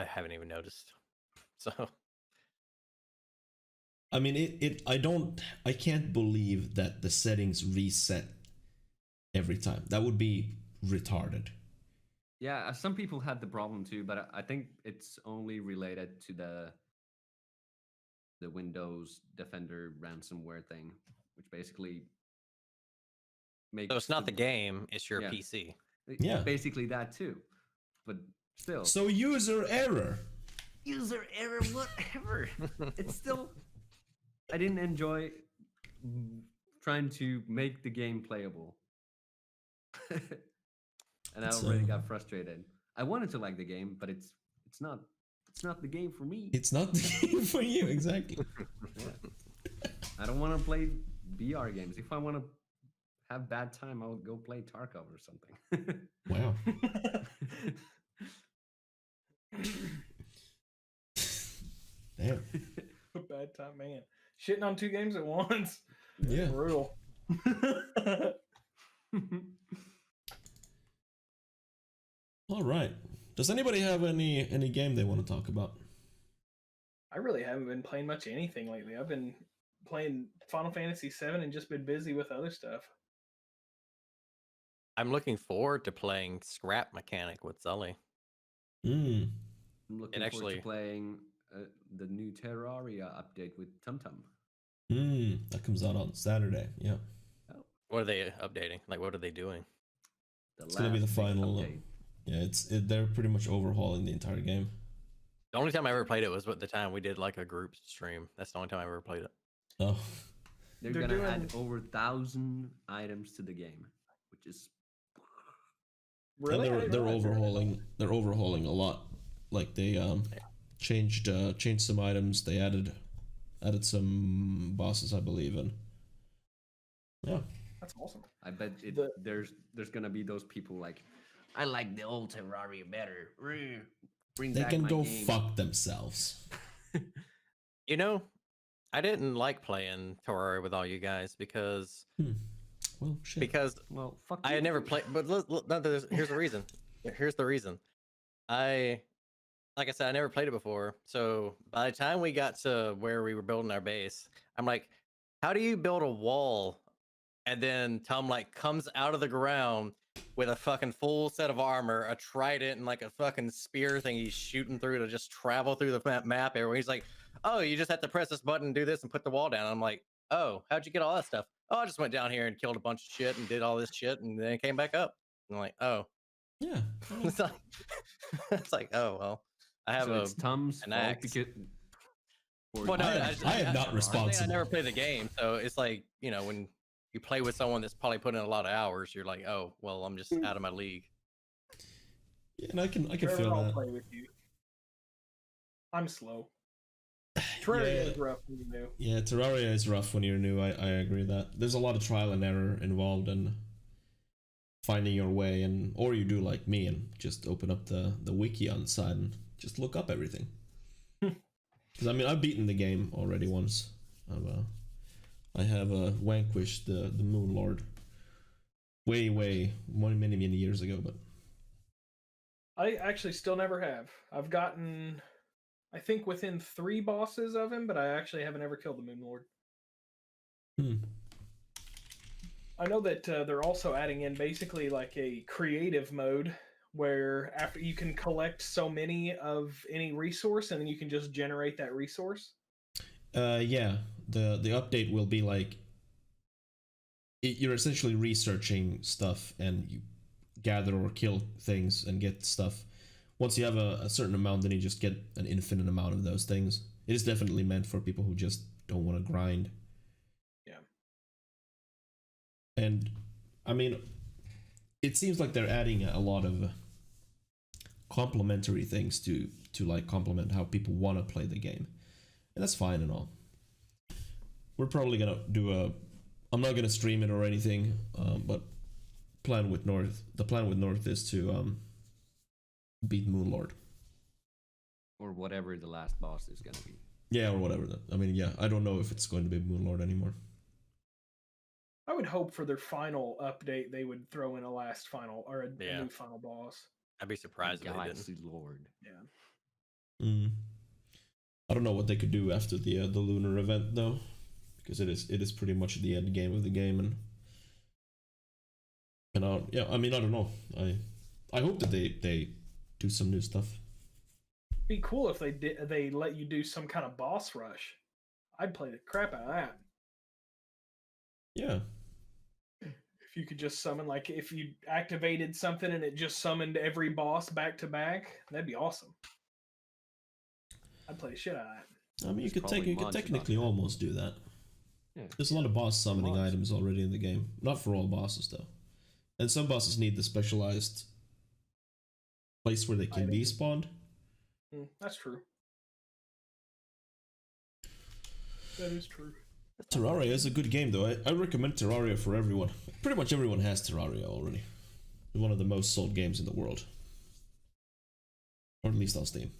haven't even noticed. So I mean, I can't believe that the settings reset every time. That would be retarded. Yeah, some people had the problem too, but I think it's only related to the Windows Defender ransomware thing, which basically makes. it's not the game; it's your PC. Yeah, basically that too, but still. So user error. User error, whatever. It's still. I didn't enjoy trying to make the game playable. And I already got frustrated. I wanted to like the game, but it's not the game for me. It's not the game for you, exactly. Yeah. I don't want to play VR games. If I want to have bad time, I'll go play Tarkov or something. Wow. Damn. Bad time, man. Shitting on 2 games at once. Yeah. Brutal. All right. Does anybody have any game they want to talk about? I really haven't been playing much anything lately. I've been playing Final Fantasy VII and just been busy with other stuff. I'm looking forward to playing Scrap Mechanic with Sully. I'm looking forward to playing the new Terraria update with TumTum. That comes out on Saturday. Yeah. Oh. What are they updating? Like, what are they doing? It's gonna be the final. Yeah, they're pretty much overhauling the entire game. The only time I ever played it was the time we did like a group stream. That's the only time I ever played it. Oh. They're gonna add over 1,000 items to the game, which is really. And they're overhauling. They're overhauling a lot. Like they changed some items. They added some bosses, I believe, and yeah, that's awesome. I bet there's gonna be those people like, I like the old Terraria better. They can go fuck themselves. You know, I didn't like playing Terraria with all you guys because, well, shit. Because fuck I had never played. But here's the reason. Here's the reason. Like I said, I never played it before. So by the time we got to where we were building our base, I'm like, how do you build a wall? And then Tom like comes out of the ground with a fucking full set of armor, a trident, and like a fucking spear thing he's shooting through to just travel through the map everywhere. He's like, oh, you just have to press this button, do this, and put the wall down. I'm like, oh, how'd you get all that stuff? Oh, I just went down here and killed a bunch of shit and did all this shit, and then came back up. I'm like, oh. Yeah. It's like, oh, well. I have it's Tom's an axe. Because... Well, no, I am not responsible. I never play the game, so it's like, you know, when you play with someone that's probably put in a lot of hours, you're like, oh, well, I'm just out of my league. Yeah, and I can feel I'll that. play with you. I'm slow. Terraria is rough when you're new. Yeah, Terraria is rough when you're new. I agree that there's a lot of trial and error involved in finding your way, or you do like me and just open up the wiki on the side and just look up everything. Because I mean, I've beaten the game already once. I have vanquished the Moon Lord way many years ago, but I actually still never have. I've gotten, I think, within 3 bosses of him, but I actually haven't ever killed the Moon Lord. I know that they're also adding in basically like a creative mode where after you can collect so many of any resource and then you can just generate that resource. Yeah, the update will be like you're essentially researching stuff and you gather or kill things and get stuff. Once you have a certain amount, then you just get an infinite amount of those things. It is definitely meant for people who just don't want to grind. Yeah. And I mean, it seems like they're adding a lot of complementary things to like complement how people want to play the game, and that's fine and all. We're probably gonna do I'm not gonna stream it or anything, but the plan with North is to beat Moonlord. Or whatever the last boss is gonna be. Yeah, or whatever. I don't know if it's going to be Moonlord anymore. I would hope for their final update they would throw in a last final or a new final boss. I'd be surprised if they Galaxy didn't. Lord. Yeah. I don't know what they could do after the lunar event though, because it is pretty much the end game of the game, and I don't know. I hope that they do some new stuff. Be cool if they let you do some kind of boss rush. I'd play the crap out of that. Yeah. If you could just summon, like if you activated something and it just summoned every boss back to back, that'd be awesome. I'd play the shit out of that. I mean, you could technically almost do that. Yeah. There's a lot of boss summoning items already in the game. Not for all bosses though. And some bosses need the specialized place where they can be spawned. That's true. That is true. Terraria is a good game though. I recommend Terraria for everyone. Pretty much everyone has Terraria already. It's one of the most sold games in the world. Or at least on Steam.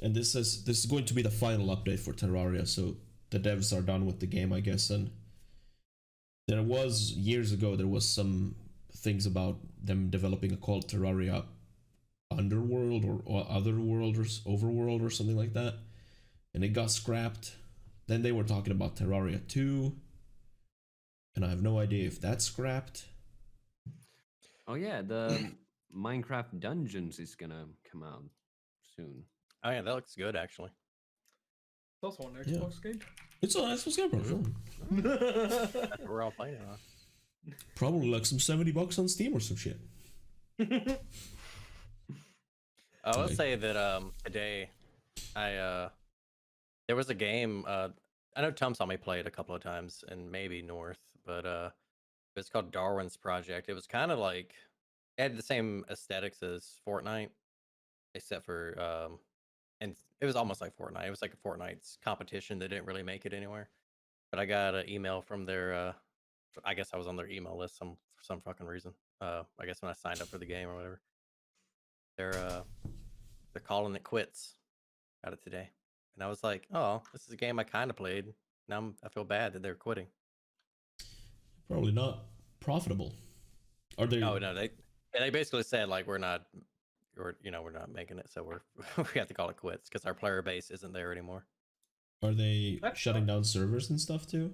And this is going to be the final update for Terraria, so the devs are done with the game, I guess. And years ago there was some things about them developing a called Terraria Underworld or Otherworld or Overworld or something like that, and it got scrapped. Then they were talking about Terraria 2, and I have no idea if that's scrapped. Oh yeah, the Minecraft Dungeons is gonna come out soon. Oh yeah, that looks good actually. It's also on Xbox game. It's on Xbox Game Pass. That's what we're all playing on. Probably like some $70 on Steam or some shit. I will say that today there was a game I know Tom saw me play it a couple of times and maybe North, but it's called Darwin's Project. It was kind of like it had the same aesthetics as Fortnite, except for and it was almost like Fortnite. It was like a Fortnite's competition that didn't really make it anywhere. But I got an email from their I guess I was on their email list for some fucking reason. I guess when I signed up for the game or whatever. They're calling it quits. Got it today. And I was like, oh, this is a game I kind of played. Now I feel bad that they're quitting. Probably not profitable. Are they? Oh no, they basically said like we're not making it, so we have to call it quits because our player base isn't there anymore. Are they shutting down servers and stuff too?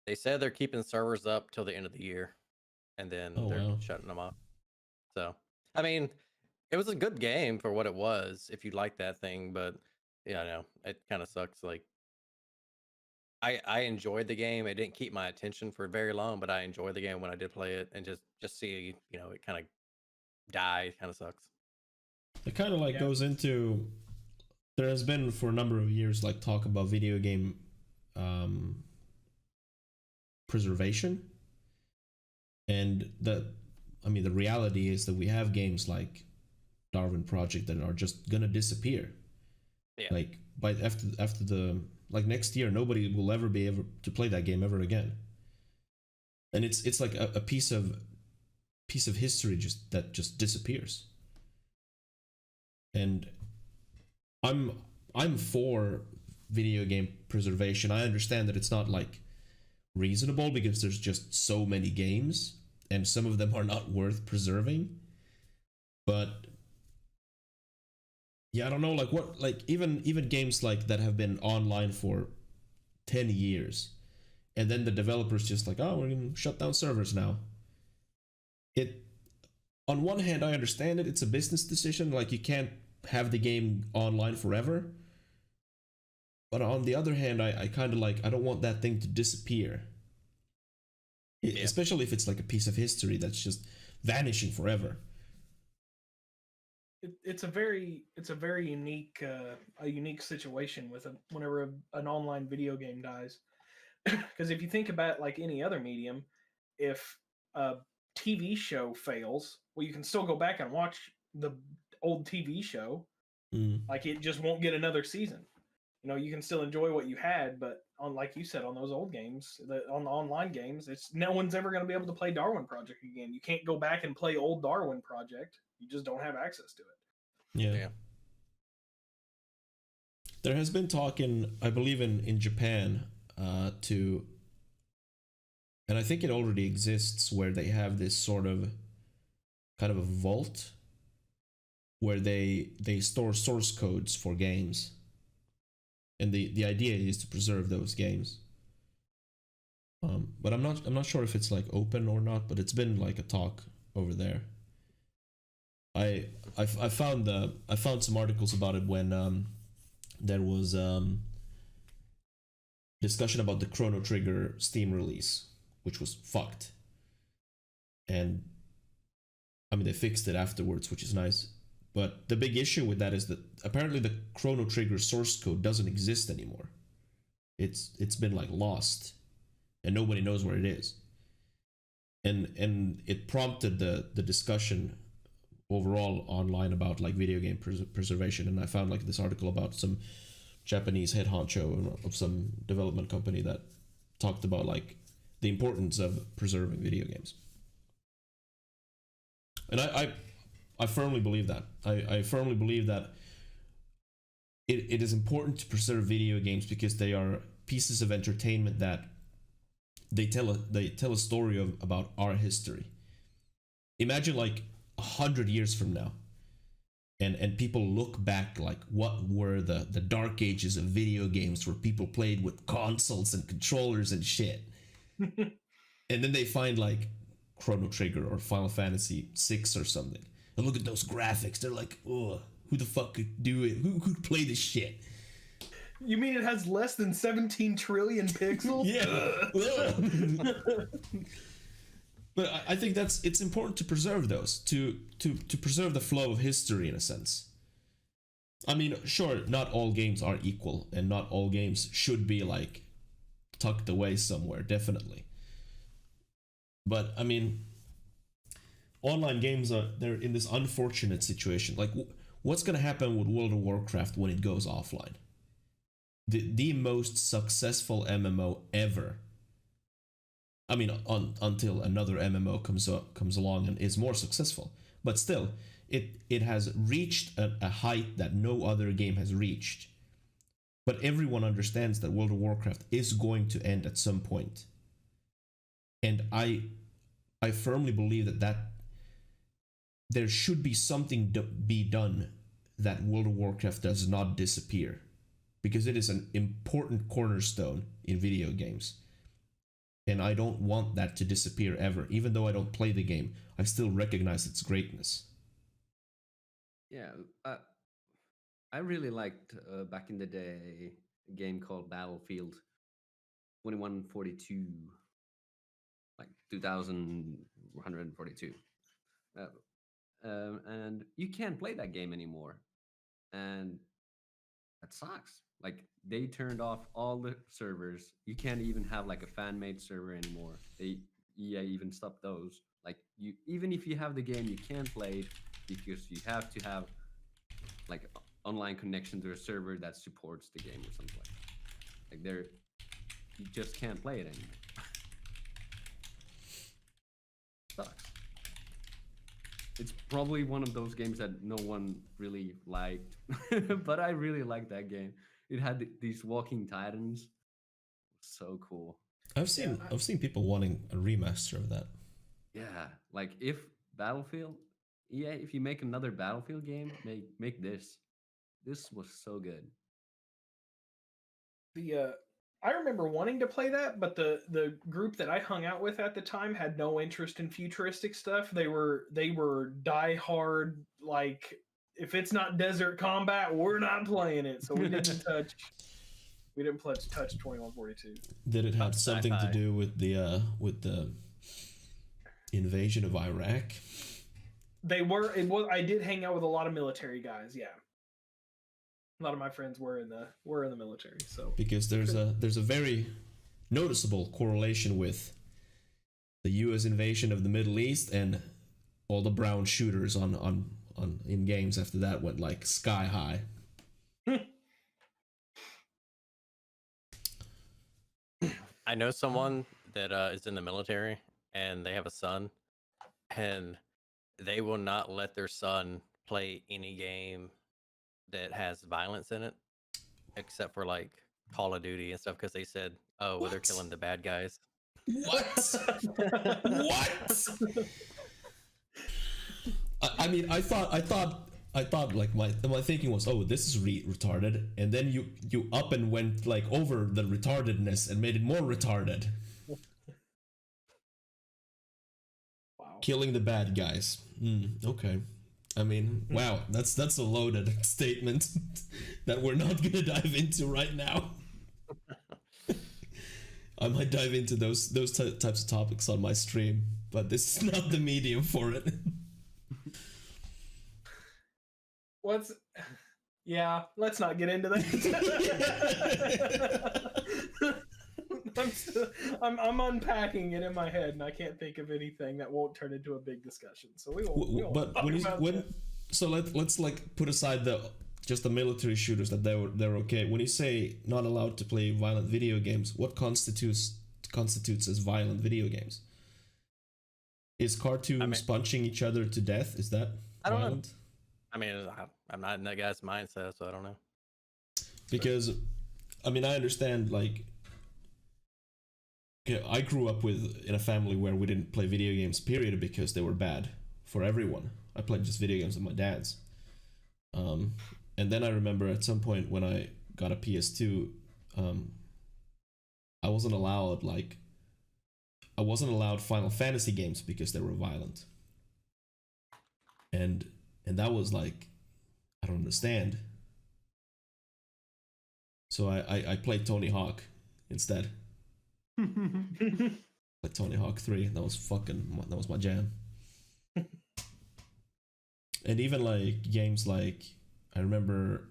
They said they're keeping servers up till the end of the year, and then they're shutting them off. So I mean, it was a good game for what it was, if you like that thing, but yeah, no, it kind of sucks. Like, I enjoyed the game. It didn't keep my attention for very long, but I enjoyed the game when I did play it, and just see, it kind of die. It kind of sucks. It kind of like goes into. There has been for a number of years like talk about video game preservation, and the reality is that we have games like Darwin Project that are just gonna disappear. Yeah. Like after the next year, nobody will ever be able to play that game ever again. And it's like a piece of history that just disappears. And I'm for video game preservation. I understand that it's not like reasonable because there's just so many games and some of them are not worth preserving. But yeah, I don't know, even games like that have been online for 10 years and then the developers just like, oh, we're gonna shut down servers now. On one hand, I understand it. It's a business decision. Like, you can't have the game online forever. But on the other hand, I kind of I don't want that thing to disappear. Yeah. Especially if it's like a piece of history that's just vanishing forever. It's a very unique situation with whenever an online video game dies. Because if you think about like any other medium, if a TV show fails, well, you can still go back and watch the old TV show. Like it just won't get another season. You can still enjoy what you had, but on, like you said, on those old games, on the online games, it's no one's ever going to be able to play Darwin Project again. You can't go back and play old Darwin Project. You just don't have access to it. Yeah. There has been talk I believe in Japan, and I think it already exists, where they have this sort of kind of a vault where they store source codes for games. And the idea is to preserve those games. But I'm not sure if it's like open or not, but it's been like a talk over there. I found some articles about it when there was discussion about the Chrono Trigger Steam release, which was fucked. And I mean, they fixed it afterwards, which is nice. But the big issue with that is that apparently the Chrono Trigger source code doesn't exist anymore. It's been like lost, and nobody knows where it is. And it prompted the discussion overall online about like video game preservation. And I found like this article about some Japanese head honcho of some development company that talked about like the importance of preserving video games. And I firmly believe that. I firmly believe that it is important to preserve video games because they are pieces of entertainment that they tell a story about our history. Imagine like 100 years from now, and people look back like, what were the dark ages of video games where people played with consoles and controllers and shit. And then they find like Chrono Trigger or Final Fantasy 6 or something. And look at those graphics. They're like, oh, who the fuck could do it? Who could play this shit? You mean it has less than 17 trillion pixels? Yeah. But I think it's important to preserve those, to preserve the flow of history in a sense. I mean, sure, not all games are equal, and not all games should be like tucked away somewhere, definitely. But I mean, online games they're in this unfortunate situation. Like, what's gonna happen with World of Warcraft when it goes offline? The most successful MMO ever. I mean, until another MMO comes along and is more successful, but still, it has reached a height that no other game has reached. But everyone understands that World of Warcraft is going to end at some point, and I firmly believe that there should be something to be done that World of Warcraft does not disappear, because it is an important cornerstone in video games. And I don't want that to disappear ever. Even though I don't play the game, I still recognize its greatness. Yeah, I really liked back in the day a game called Battlefield 2142, like 2142. And you can't play that game anymore, and that sucks. Like, they turned off all the servers. You can't even have like a fan-made server anymore. EA even stopped those. Like, even if you have the game, you can't play it because you have to have like online connection to a server that supports the game or something like that. Like, you just can't play it anymore. Sucks. It's probably one of those games that no one really liked, but I really liked that game. It had these walking titans. So cool. I've seen people wanting a remaster of that. Yeah, like if Battlefield, if you make another Battlefield game, make this. This was so good. I remember wanting to play that, but the group that I hung out with at the time had no interest in futuristic stuff. They were diehard, like, if it's not desert combat, we're not playing it. So we didn't touch 2142. Did it have something to do with the invasion of Iraq? I did hang out with a lot of military guys, yeah. A lot of my friends were in the military, so because there's a very noticeable correlation with the U.S. invasion of the Middle East, and all the brown shooters on in games after that went like sky high. I know someone that is in the military, and they have a son, and they will not let their son play any game that has violence in it, except for like Call of Duty and stuff, because they said, "Oh, well, they're killing the bad guys." What? What? I mean, I thought like my thinking was, oh, this is retarded, and then you up and went like over the retardedness and made it more retarded. Wow. Killing the bad guys. Okay. I mean, wow, that's a loaded statement that we're not gonna dive into right now. I might dive into those types of topics on my stream, but this is not the medium for it. Let's not get into that. I'm unpacking it in my head, and I can't think of anything that won't turn into a big discussion. So we won't. But let's like put aside just the military shooters that they're okay. When you say not allowed to play violent video games, what constitutes as violent video games? Is cartoons punching each other to death? Is that I don't violent? know. I mean, I'm not in that guy's mindset, so I don't know. Because, I mean, I understand, like, I grew up in a family where we didn't play video games, period, because they were bad for everyone. I played just video games with my dad's. And then I remember at some point when I got a PS2, I wasn't allowed Final Fantasy games because they were violent. And that was like, I don't understand. So I played Tony Hawk instead. Like Tony Hawk 3, that was my jam. And even like games like I remember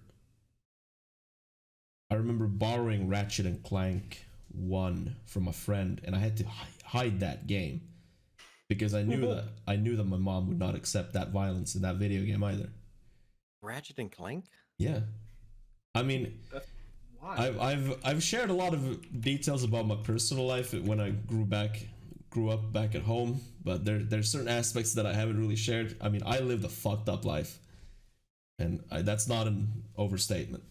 borrowing Ratchet and Clank 1 from a friend, and I had to hide that game because I knew that my mom would not accept that violence in that video game either. Ratchet and Clank? Yeah. I mean, I've shared a lot of details about my personal life when I grew up back at home, but there's certain aspects that I haven't really shared. I mean, I lived a fucked up life, and that's not an overstatement.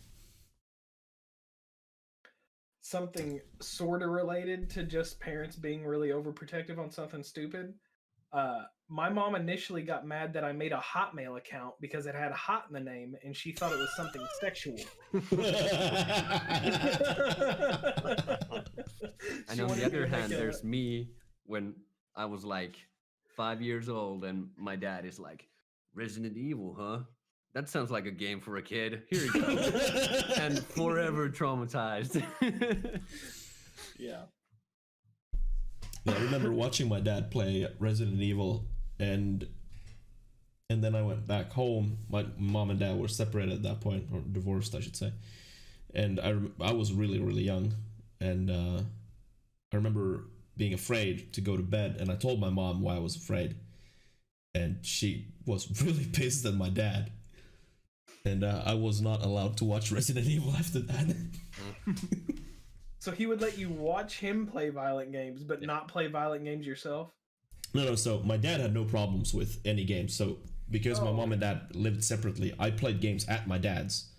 Something sort of related to just parents being really overprotective on something stupid. My mom initially got mad that I made a Hotmail account because it had hot in the name, and she thought it was something sexual. And on the other hand, there's me when I was like 5 years old, and my dad is like, Resident Evil, huh? That sounds like a game for a kid. Here you go. And forever traumatized. Yeah. Yeah, I remember watching my dad play Resident Evil, and then I went back home. My mom and dad were separated at that point, or divorced, I should say. And I was really, really young, and I remember being afraid to go to bed, and I told my mom why I was afraid, and she was really pissed at my dad, and I was not allowed to watch Resident Evil after that. So he would let you watch him play violent games, but not play violent games yourself? No, so my dad had no problems with any games, so because my mom and dad lived separately, I played games at my dad's,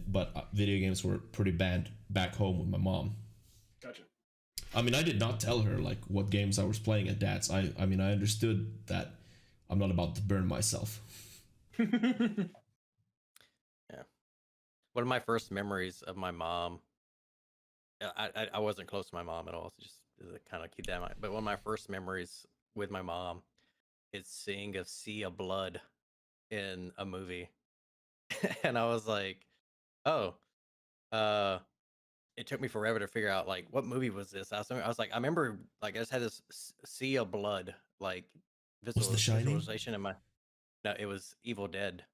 but video games were pretty banned back home with my mom. Gotcha. I mean, I did not tell her like what games I was playing at dad's. I mean, I understood that I'm not about to burn myself. Yeah. One of my first memories of my mom, I wasn't close to my mom at all, so just to kind of keep that in mind. But one of my first memories with my mom is seeing a sea of blood in a movie. And I was like, oh, it took me forever to figure out like what movie was this. I was like, I remember like I just had this sea of blood, like visualization in my. No, it was Evil Dead.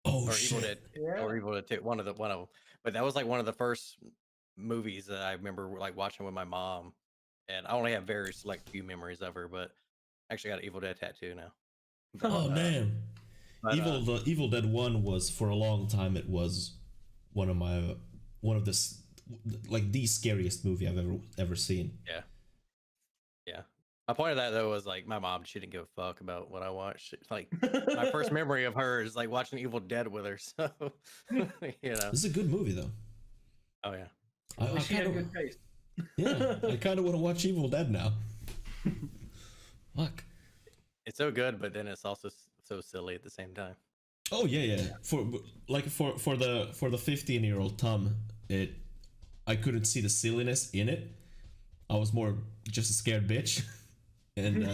Oh, or shit. Evil Dead, or Evil Dead 2, one of them. But that was like one of the first movies that I remember like watching with my mom, and I only have very select few memories of her. But I actually got an Evil Dead tattoo now. But, Oh damn! but, Evil Dead 1 was, for a long time, it was one of the like the scariest movie I've ever seen. Yeah. My point of that though was like my mom, she didn't give a fuck about what I watched. Like my first memory of her is like watching Evil Dead with her. So This is a good movie though. Oh yeah. I She had good taste. Yeah, I kind of want to watch Evil Dead now. Fuck. It's so good, but then it's also so silly at the same time. Oh yeah. For the 15-year-old Tom, I couldn't see the silliness in it. I was more just a scared bitch. And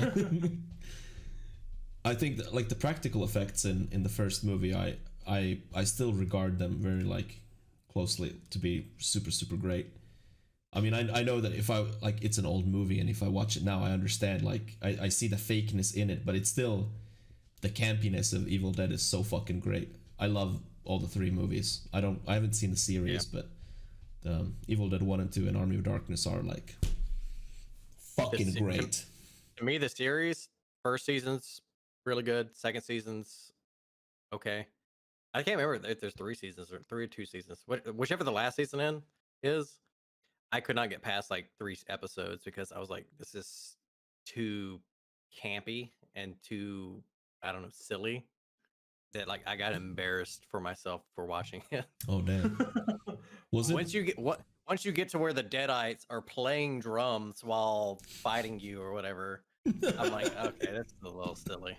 I think that, like, the practical effects in the first movie, I still regard them very like closely to be super super great. I mean, I know that if I like, it's an old movie, and if I watch it now, I understand, like, I see the fakeness in it, but it's still, the campiness of Evil Dead is so fucking great. I love all the 3 movies. I haven't seen the series, but Evil Dead 1 and 2 and Army of Darkness are like fucking great. To me, the series, first season's really good. Second season's okay. I can't remember if there's 3 seasons or 3 or 2 seasons. Whichever the last season is, I could not get past like 3 episodes because I was like, this is too campy and too, I don't know, silly, that like I got embarrassed for myself for watching it. Oh damn. Was it? Once you get to where the Deadites are playing drums while fighting you or whatever, I'm like, okay, that's a little silly.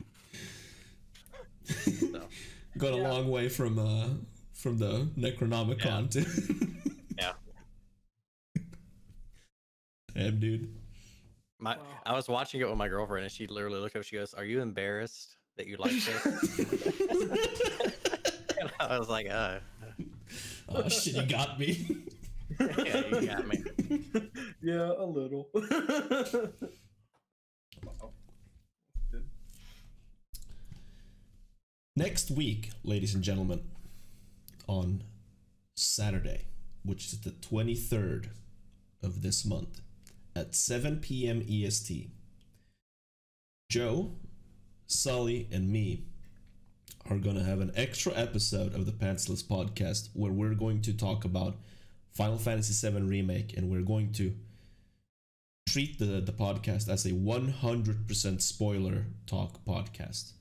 So, got a long way from the Necronomicon to yeah. Damn, dude. I was watching it with my girlfriend, and she literally looked up. She goes, "Are you embarrassed that you like this?" And I was like, "Oh shit, you got me." Yeah, you got me. Yeah, a little. Next week, ladies and gentlemen, on Saturday, which is the 23rd of this month, at 7 p.m. EST, Joe, Sully, and me are going to have an extra episode of the Pantsless Podcast where we're going to talk about Final Fantasy VII Remake, and we're going to treat the podcast as a 100% spoiler talk podcast.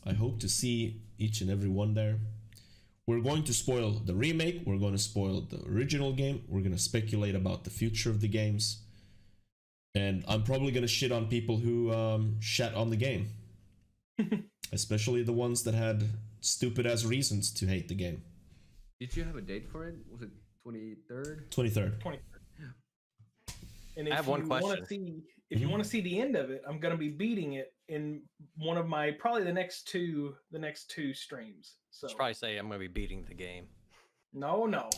I hope to see each and every one there. We're going to spoil the remake, we're going to spoil the original game, we're going to speculate about the future of the games, and I'm probably going to shit on people who shat on the game. Especially the ones that had stupid ass reasons to hate the game. Did you have a date for it? Was it 23rd? 23rd. 23rd. And if I have one question. If you want to see the end of it, I'm going to be beating it in one of my probably the next two streams. So Should probably say I'm going to be beating the game. No.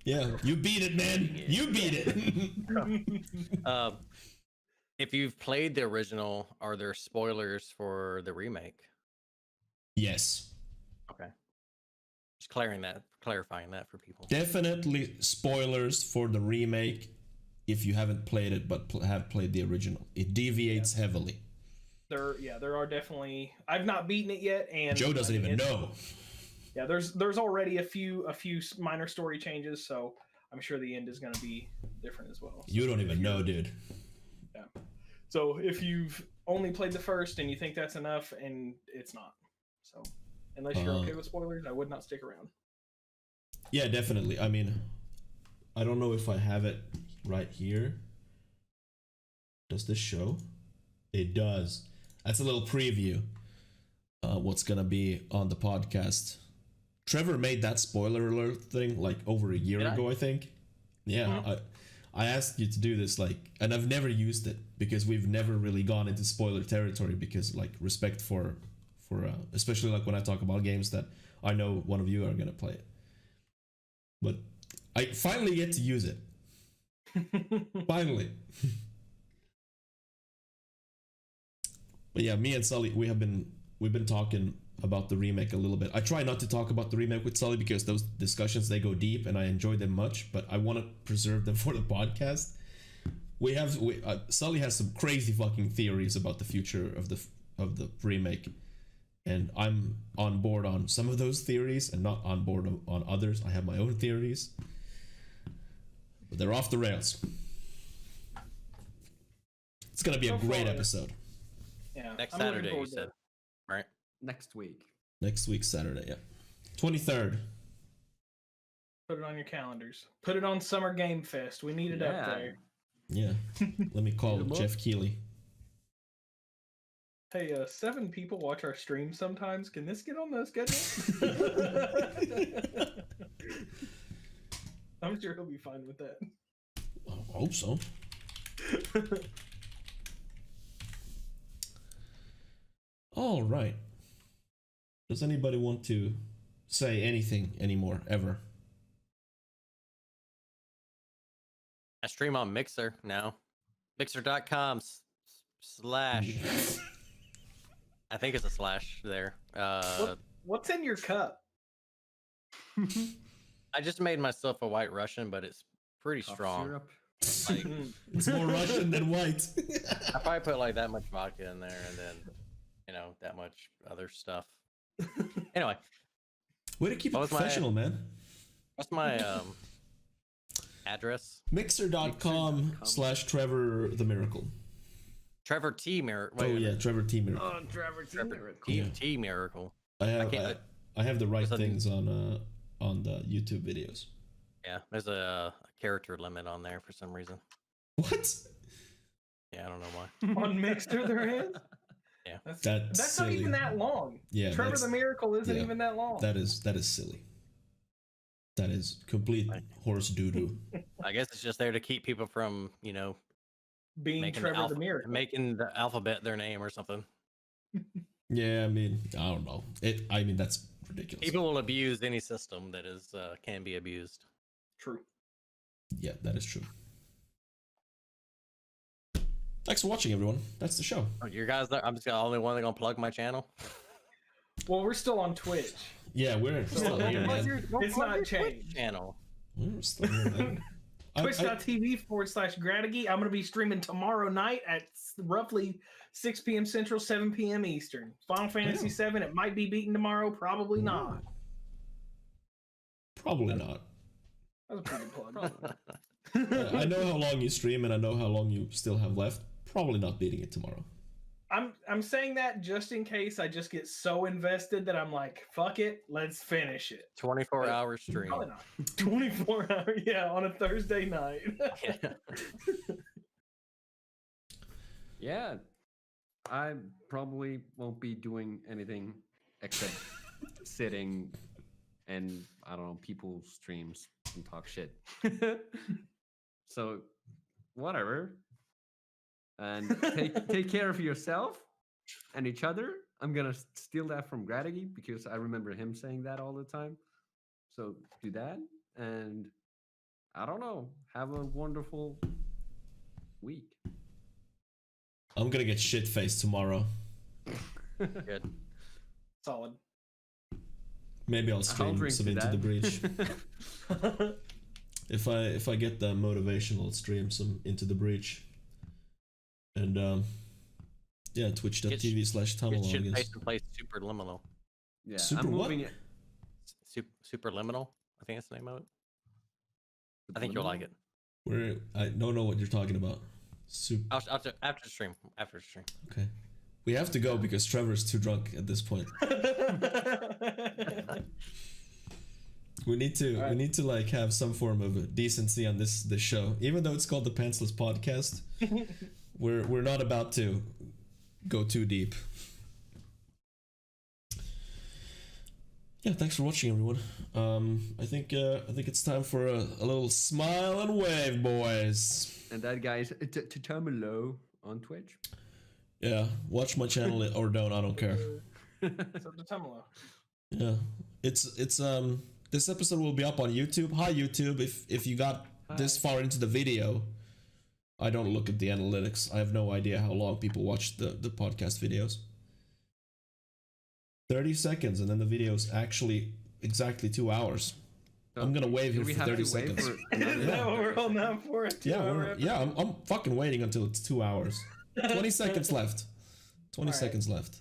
Yeah, you beat it, man. You beat it. If you've played the original, are there spoilers for the remake? Yes. Okay. Just clarifying that for people. Definitely spoilers for the remake if you haven't played it but have played the original. It deviates heavily. There are definitely. I've not beaten it yet, and Joe doesn't even know. Yeah, there's already a few minor story changes, so I'm sure the end is going to be different as well. You don't even know, dude. Yeah. So if you've only played the first and you think that's enough, and it's not. So unless you're okay with spoilers, I would not stick around. Yeah, definitely. I mean, I don't know if I have it right here. Does this show? It does. That's a little preview. What's gonna be on the podcast. Trevor made that spoiler alert thing like over a year ago, I think. Yeah, I asked you to do this, like, and I've never used it because we've never really gone into spoiler territory because, like, respect for especially like when I talk about games that I know one of you are gonna play it. But I finally get to use it. Finally. But yeah, me and Sully, we've been talking about the remake a little bit. I try not to talk about the remake with Sully because those discussions, they go deep and I enjoy them much, but I want to preserve them for the podcast. Sully has some crazy fucking theories about the future of the remake, and I'm on board on some of those theories and not on board on others. I have my own theories, but they're off the rails. It's gonna be a great episode. Yeah. Next Saturday, you said, right? Next week. Next week, Saturday, yeah. 23rd. Put it on your calendars. Put it on Summer Game Fest. We need it up there. Yeah. Let me call Jeff Keighley. Hey, 7 people watch our stream sometimes. Can this get on the schedule? I'm sure he'll be fine with that. I hope so. All right. Does anybody want to say anything anymore, ever? I stream on Mixer now. Mixer.com/ I think it's a slash there. What's in your cup? I just made myself a White Russian, but it's pretty strong. Syrup. Like, It's more Russian than white. I probably put like that much vodka in there, and then that much other stuff. Anyway, Way to keep it professional, man. what's my address? Mixer.com/Trevor the Miracle. Trevor T Miracle. Oh yeah, Trevor T Miracle. Oh, Trevor T. Miracle. T Miracle. I have the right There's a- things on the YouTube videos. Yeah, there's a character limit on there for some reason. What? Yeah, I don't know why. On Mixer there is? Yeah. That's not silly. even that long. Yeah, Trevor the Miracle isn't yeah. even that long. That is silly. That is complete horse doo-doo. I guess it's just there to keep people from, Being making Trevor the Miracle. making the alphabet their name or something. Yeah, I mean, I don't know. That's ridiculous. People will abuse any system that is can be abused. True. Yeah, that is true. Thanks for watching, everyone. That's the show. Oh, you guys, I'm just the only one that's gonna plug my channel. Well, we're still on Twitch. Yeah, we're still here, man. It's not changed. Channel. We're still here, man. Twitch.tv/Gradigy. I'm going to be streaming tomorrow night at roughly 6 p.m. Central, 7 p.m. Eastern. Final Fantasy VII. It might be beaten tomorrow. Probably not. Probably not. That was a pretty good plug. I know how long you stream, and I know how long you still have left. Probably not beating it tomorrow. I'm saying that just in case I just get so invested that I'm like, fuck it, let's finish it. 24-hour stream. Probably not. 24 hours, yeah, on a Thursday night. Yeah, I probably won't be doing anything except sitting and I don't know, people's streams and talk shit. So, whatever. And take care of yourself and each other. I'm gonna steal that from Gradigy because I remember him saying that all the time. So do that, and I don't know. Have a wonderful week. I'm gonna get shit-faced tomorrow. Good. Solid. Maybe I'll stream drink some to Into that. the Breach. If I get the motivation, I'll stream some Into the Breach. And yeah, twitch.tv/Tunnel, I Shit guess. face and play Superliminal. Yeah, Super I'm what? moving it. Superliminal, I think that's the name of it. I think you'll like it. I don't know what you're talking about. After the stream. After the stream. Okay. We have to go because Trevor's too drunk at this point. We need to like have some form of decency on this show. Even though it's called the Pantsless Podcast, we're not about to go too deep. Yeah, thanks for watching, everyone. I think it's time for a little smile and wave, boys. And that guy's Tamalo on Twitch. Yeah, watch my channel or don't, I don't care. So the Tumalo. Yeah, it's this episode will be up on YouTube. Hi YouTube, if you got this far into the video, I don't look at the analytics. I have no idea how long people watch the podcast videos. 30 seconds, and then the video's actually exactly 2 hours. So I'm gonna wave here we for have 30 to wait seconds. for another Yeah, we're holding out for it. I'm fucking waiting until it's 2 hours. 20 seconds left. 20 All right. seconds left.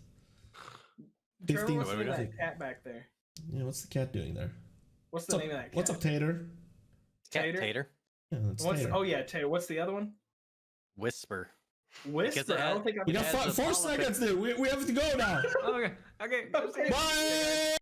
Trevor, 15 what's the name of seconds. that cat back there? Yeah, what's the cat doing there? What's the name of that cat? What's up, Tater? Tater? Tater. Yeah, that's What's Tater. oh yeah, Tater. What's the other one? Whisper. Whisper. it I don't has- think I've We got As the 4 politics- seconds, dude. We have to go now. Okay. Okay. Bye.